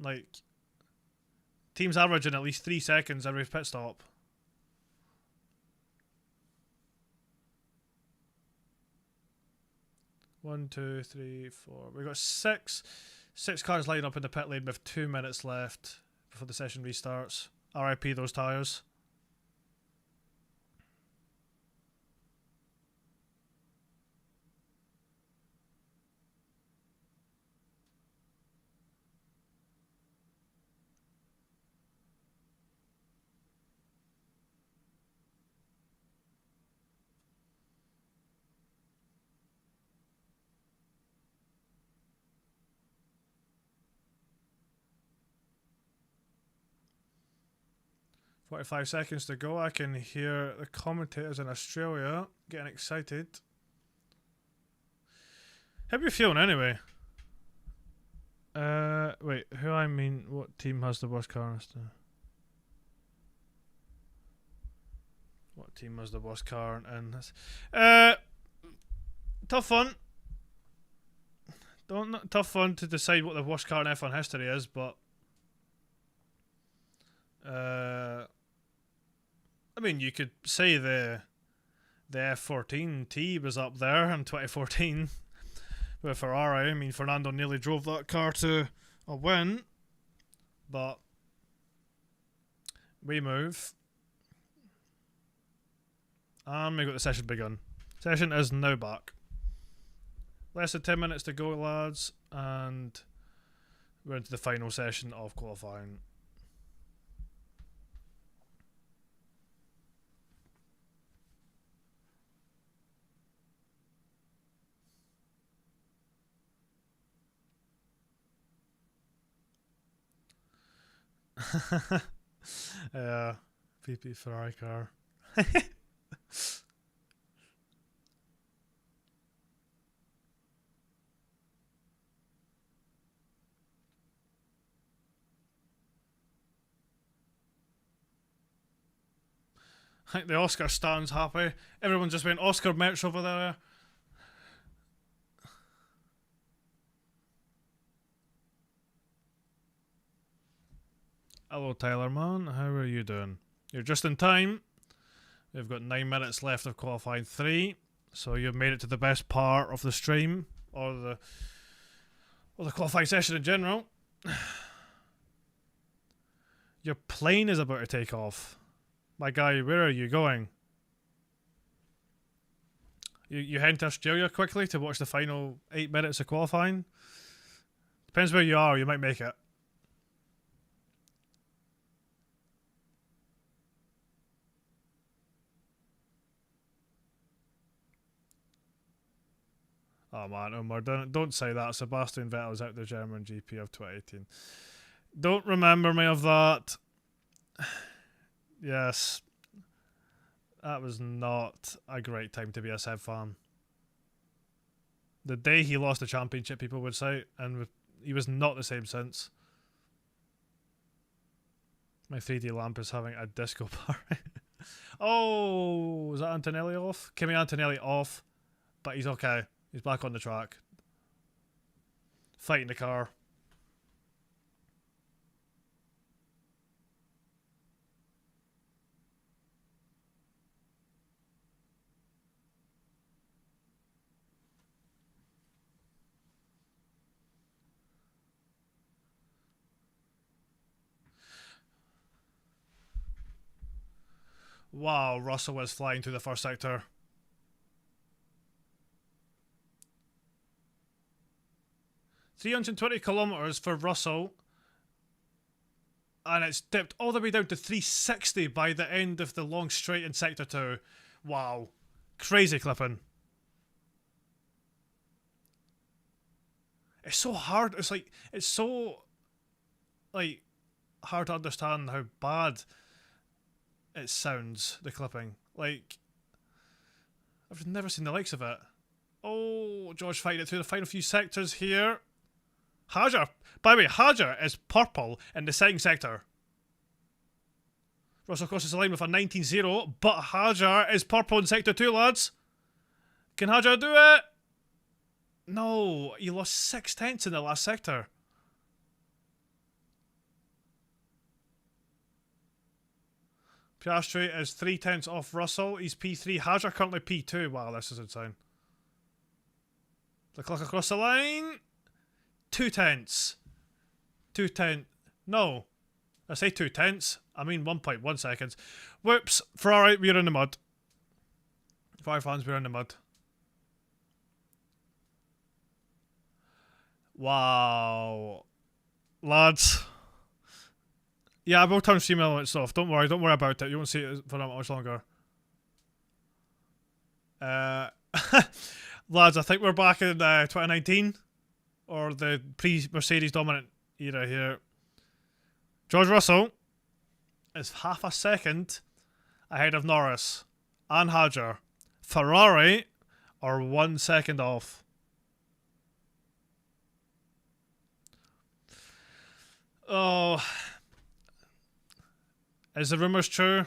Like, teams averaging at least 3 seconds every pit stop. One, two, three, four. We've got six cars lining up in the pit lane with 2 minutes left before the session restarts. RIP those tyres. .45 seconds to go. I can hear the commentators in Australia getting excited. How are you feeling anyway? Wait, who I mean, what team has the worst car? What team has the worst car in this? Tough one. Tough one to decide what the worst car in F1 history is, but I mean, you could say the F14T was up there in 2014 with Ferrari. I mean, Fernando nearly drove that car to a win, but we move. And we got the session begun. Session is now back. Less than 10 minutes to go, lads, and we're into the final session of qualifying. PP Ferrari car. I think the Oscar stand's happy. Everyone just went Oscar merch over there. Hello, Tyler, man. How are you doing? You're just in time. We've got 9 minutes left of qualifying 3, so you've made it to the best part of the stream, or the qualifying session in general. Your plane is about to take off. My guy, where are you going? You head to Australia quickly to watch the final 8 minutes of qualifying? Depends where you are, you might make it. Oh man, Omar, don't say that. Sebastian Vettel's out the German GP of 2018. Don't remember me of that. Yes. That was not a great time to be a Seb fan. The day he lost the championship, people would say, and he was not the same since. My 3D lamp is having a disco party. Oh, is that Antonelli off? Kimi Antonelli off, but he's okay. He's back on the track. Fighting the car. Wow, Russell was flying through the first sector. .320 kilometers for Russell, and it's dipped all the way down to 360 by the end of the long straight in sector 2. Wow, crazy clipping. It's so hard. It's so hard to understand how bad it sounds, the clipping. Like, I've never seen the likes of it. Oh, George fighting it through the final few sectors here. Hajar, by the way, Hajar is purple in the second sector. Russell crosses the line with a 19-0, but Hajar is purple in sector 2, lads. Can Hajar do it? No, he lost 6 tenths in the last sector. Piastri is 3 tenths off Russell. He's P3. Hajar currently P2. Wow, this is insane. Leclerc across the line. 2 tenths. 2 tenths. No. I say 2 tenths. I mean 1.1 seconds. Whoops. Ferrari, we're in the mud. Ferrari fans, we're in the mud. Wow. Lads. Yeah, I will turn stream elements off. Don't worry about it. You won't see it for that much longer. Lads, I think we're back in 2019. Or the pre-Mercedes dominant era here. George Russell is half a second ahead of Norris and Hajar. Ferrari are 1 second off. Oh. Is the rumours true?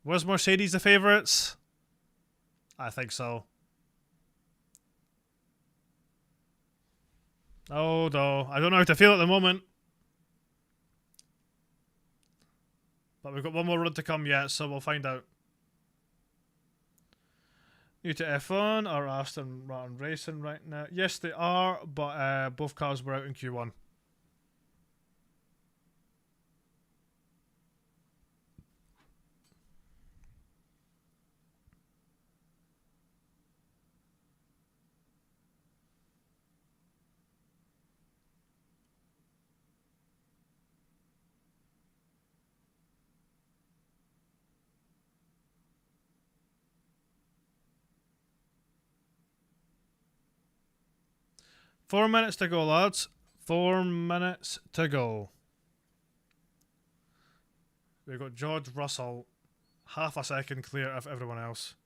Was Mercedes the favourites? I think so. Oh no, I don't know how to feel at the moment. But we've got one more run to come yet, so we'll find out. New to F1 are Aston Martin racing right now? Yes, they are, but both cars were out in Q1. Four minutes to go, lads. 4 minutes to go. We've got George Russell half a second clear of everyone else.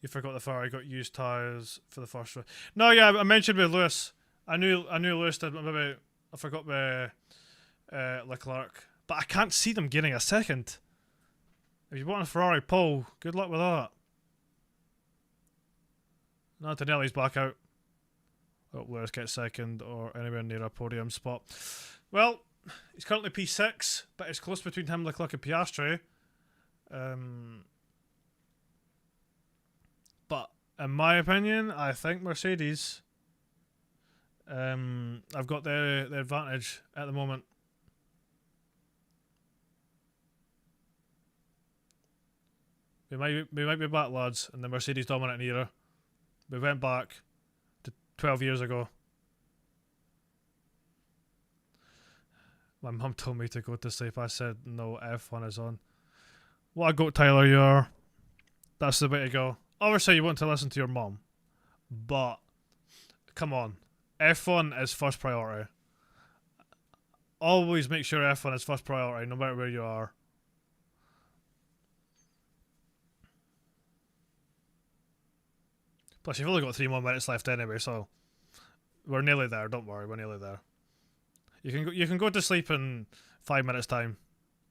You forgot the Ferrari got used tyres for the first one. No, yeah, I mentioned with Lewis. I knew Lewis did, maybe I forgot with Leclerc. But I can't see them getting a second. If you want a Ferrari pole, good luck with that. Antonelli's back out. Oh, Lewis gets second or anywhere near a podium spot. Well, he's currently P6, but it's close between him, Leclerc and Piastri. But in my opinion, I think Mercedes I've got the advantage at the moment. We might be back, lads, in the Mercedes dominant era. We went back to 12 years ago. My mum told me to go to sleep. I said no, F1 is on. What a goat, Tyler, you are. That's the way to go. Obviously, you want to listen to your mum, but come on, F1 is first priority. Always make sure F1 is first priority, no matter where you are. Plus, you've only got 3 more minutes left anyway, so we're nearly there. Don't worry, we're nearly there. You can go to sleep in 5 minutes' time,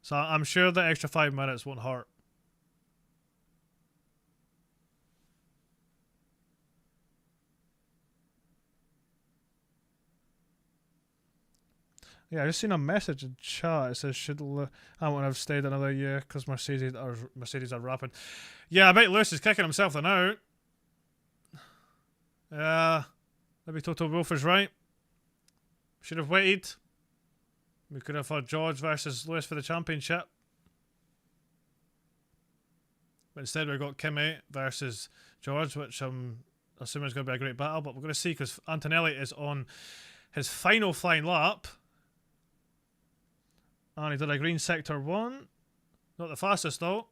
so I'm sure the extra 5 minutes won't hurt. Yeah, I just seen a message in chat. It says, should Hamilton have stayed another year because Mercedes are wrapping. Yeah, I bet Lewis is kicking himself then out. Yeah, maybe Toto Wolff is right. Should have waited. We could have had George versus Lewis for the championship. But instead we got Kimi versus George, which I'm assuming is going to be a great battle. But we're going to see because Antonelli is on his final flying lap. And he did a green sector 1. Not the fastest though.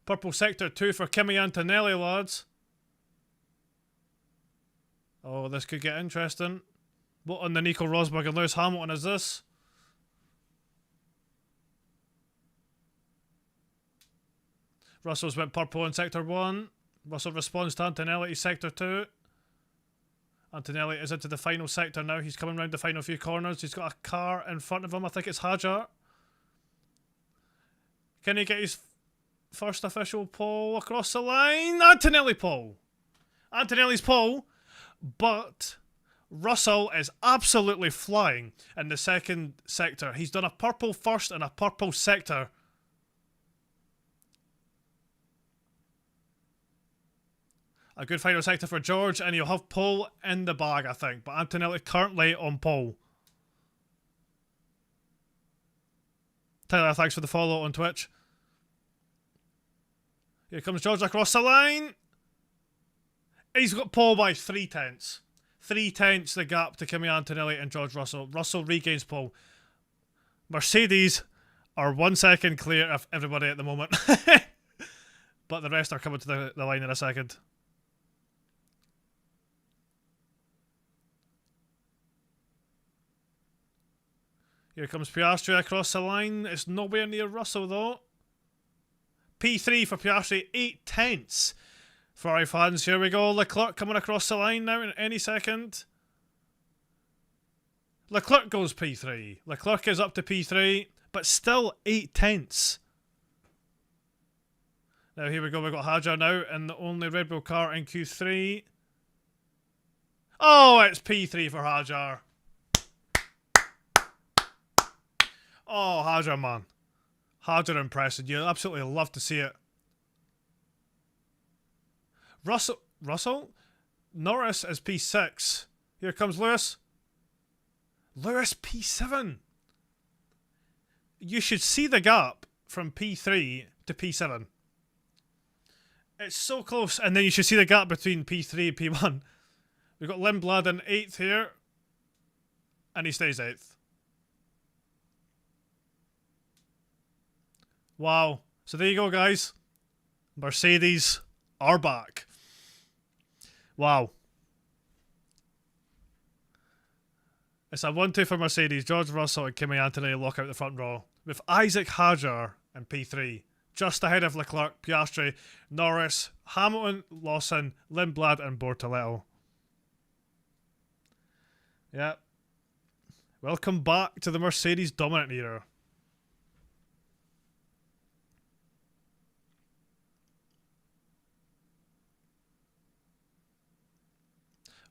Purple sector 2 for Kimi Antonelli, lads. Oh, this could get interesting. What on the Nico Rosberg and Lewis Hamilton is this? Russell's went purple in sector 1. Russell responds to Antonelli sector 2. Antonelli is into the final sector now. He's coming round the final few corners. He's got a car in front of him. I think it's Hajar. Can he get his first official pole across the line? Antonelli pole. Antonelli's pole. But Russell is absolutely flying in the second sector. He's done a purple first and a purple sector. A good final sector for George, and he'll have pole in the bag, I think. But Antonelli currently on pole. Tyler, thanks for the follow on Twitch. Here comes George across the line. He's got pole by 3/10. 3/10 the gap to Kimi Antonelli and George Russell. Russell regains pole. Mercedes are 1 second clear of everybody at the moment. But the rest are coming to the line in a second. Here comes Piastri across the line. It's nowhere near Russell though. P3 for Piastri, 8/10. Ferrari fans, here we go. Leclerc coming across the line now in any second. Leclerc goes P3. Leclerc is up to P3, but still 8/10. Now here we go. We've got Hajar now in the only Red Bull car in Q3. Oh, it's P3 for Hajar. Oh, Hajar, man. Hajar impressive. You absolutely love to see it. Russell? Norris is P6. Here comes Lewis. Lewis P7. You should see the gap from P3 to P7. It's so close. And then you should see the gap between P3 and P1. We've got Lindblad in 8th here. And he stays 8th. Wow. So there you go, guys. Mercedes are back. Wow. It's a 1-2 for Mercedes. George Russell and Kimi Antonelli lock out the front row. With Isaac Hajar in P3. just ahead of Leclerc, Piastri, Norris, Hamilton, Lawson, Lindblad and Bortoletto. Yeah. Welcome back to the Mercedes dominant era.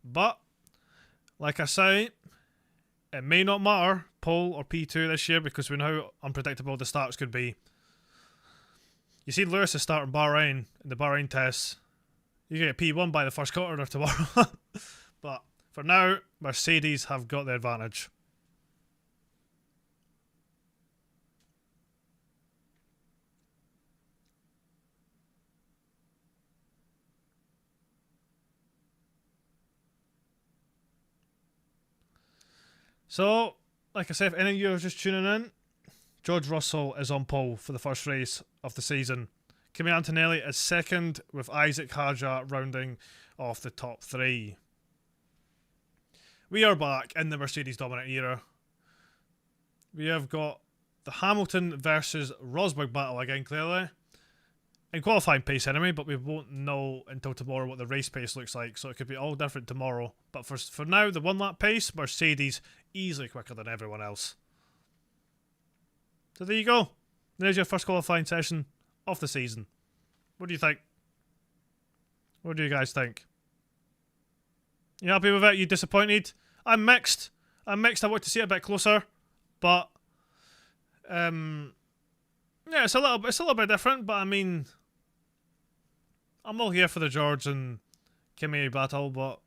But, like I say, it may not matter, pole or P2 this year, because we know how unpredictable the starts could be. You see Lewis is starting Bahrain in the Bahrain tests. You get P1 by the first quarter tomorrow. But for now, Mercedes have got the advantage. So, like I said, if any of you are just tuning in, George Russell is on pole for the first race of the season. Kimi Antonelli is second, with Isaac Hadjar rounding off the top three. We are back in the Mercedes dominant era. We have got the Hamilton versus Rosberg battle again, clearly. In qualifying pace anyway, but we won't know until tomorrow what the race pace looks like, so it could be all different tomorrow. But for now, the one lap pace, Mercedes easily quicker than everyone else. So there you go. There's your first qualifying session of the season. What do you think? What do you guys think? You happy with it? You disappointed? I'm mixed. I want to see it a bit closer, but yeah, it's a little bit different. But I mean, I'm all here for the George and Kimi battle, but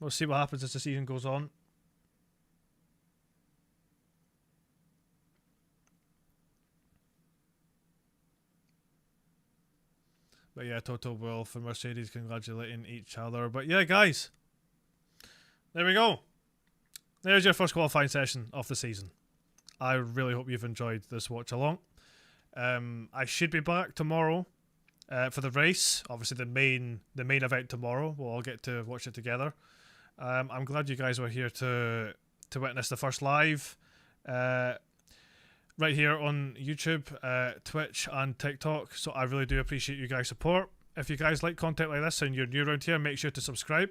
we'll see what happens as the season goes on. But yeah, Toto Wolff and Mercedes congratulating each other. But yeah, guys, there we go. There's your first qualifying session of the season. I really hope you've enjoyed this watch along. I should be back tomorrow for the race. Obviously, the main event tomorrow. We'll all get to watch it together. I'm glad you guys were here to witness the first live. Right here on YouTube, Twitch and TikTok. So I really do appreciate you guys' support. If you guys like content like this and you're new around here, make sure to subscribe.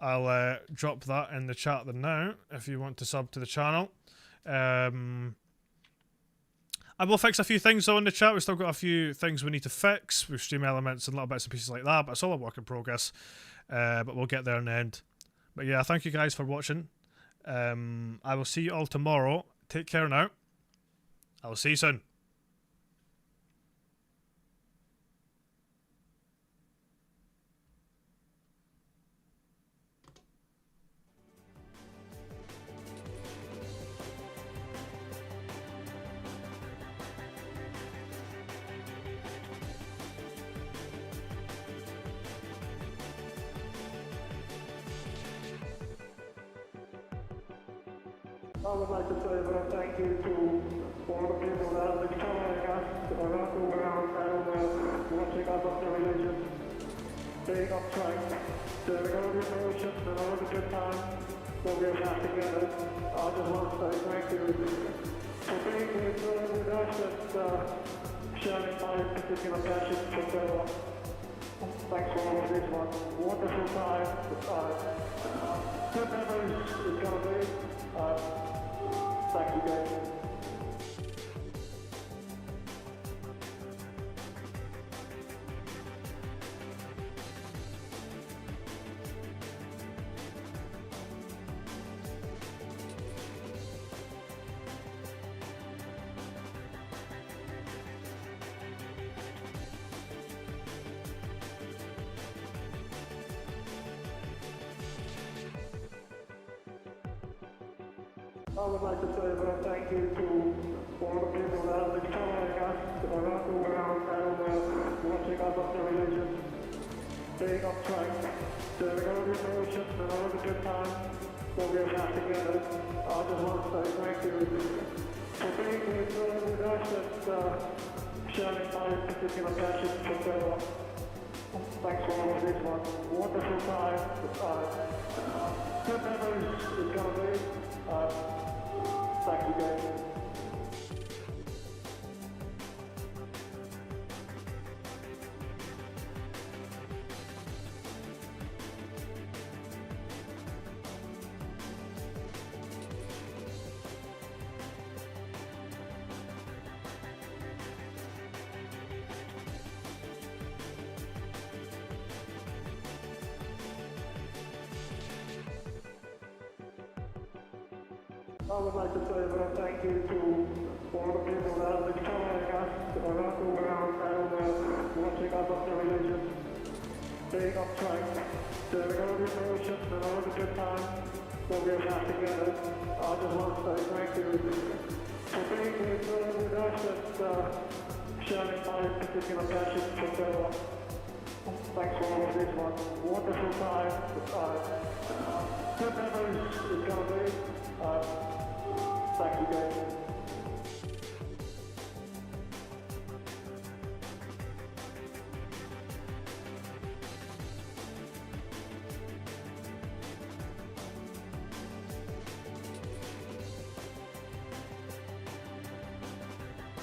I'll drop that in the chat there now if you want to sub to the channel. I will fix a few things though in the chat. We've still got a few things we need to fix with stream elements and little bits and pieces like that, but it's all a work in progress. But we'll get there in the end. But yeah, thank you guys for watching. I will see you all tomorrow. Take care now. I will see you soon. I would like to say a thank you to all the people that have been following us around the world and watching us on television, staying on track, sharing all the emotions and all the good times that we've had together. I just want to say thank you for being with us and sharing my particular passion for Bella. Thanks for all of this one. Wonderful time. Good memories it's going to be. Thank you guys. I would like to say a thank you to all the people that have been following us around the world and watching us on television, staying on track, sharing all the emotions and all the good times that we've had together. I just want to say thank you for being with us and sharing my particular passion for Bella. Thanks for all of this one. Wonderful time. Good memories it's going to be. Thank you guys. I would like to say a thank you to all the people that have been following us all around and watching us on television, being on track, doing all the emotions and all the good times that we've had together. I just want to say thank you for being with us and sharing my particular passion for Trevor. Thanks for all of this one. Wonderful time. Good memories is going to be. Thank you guys.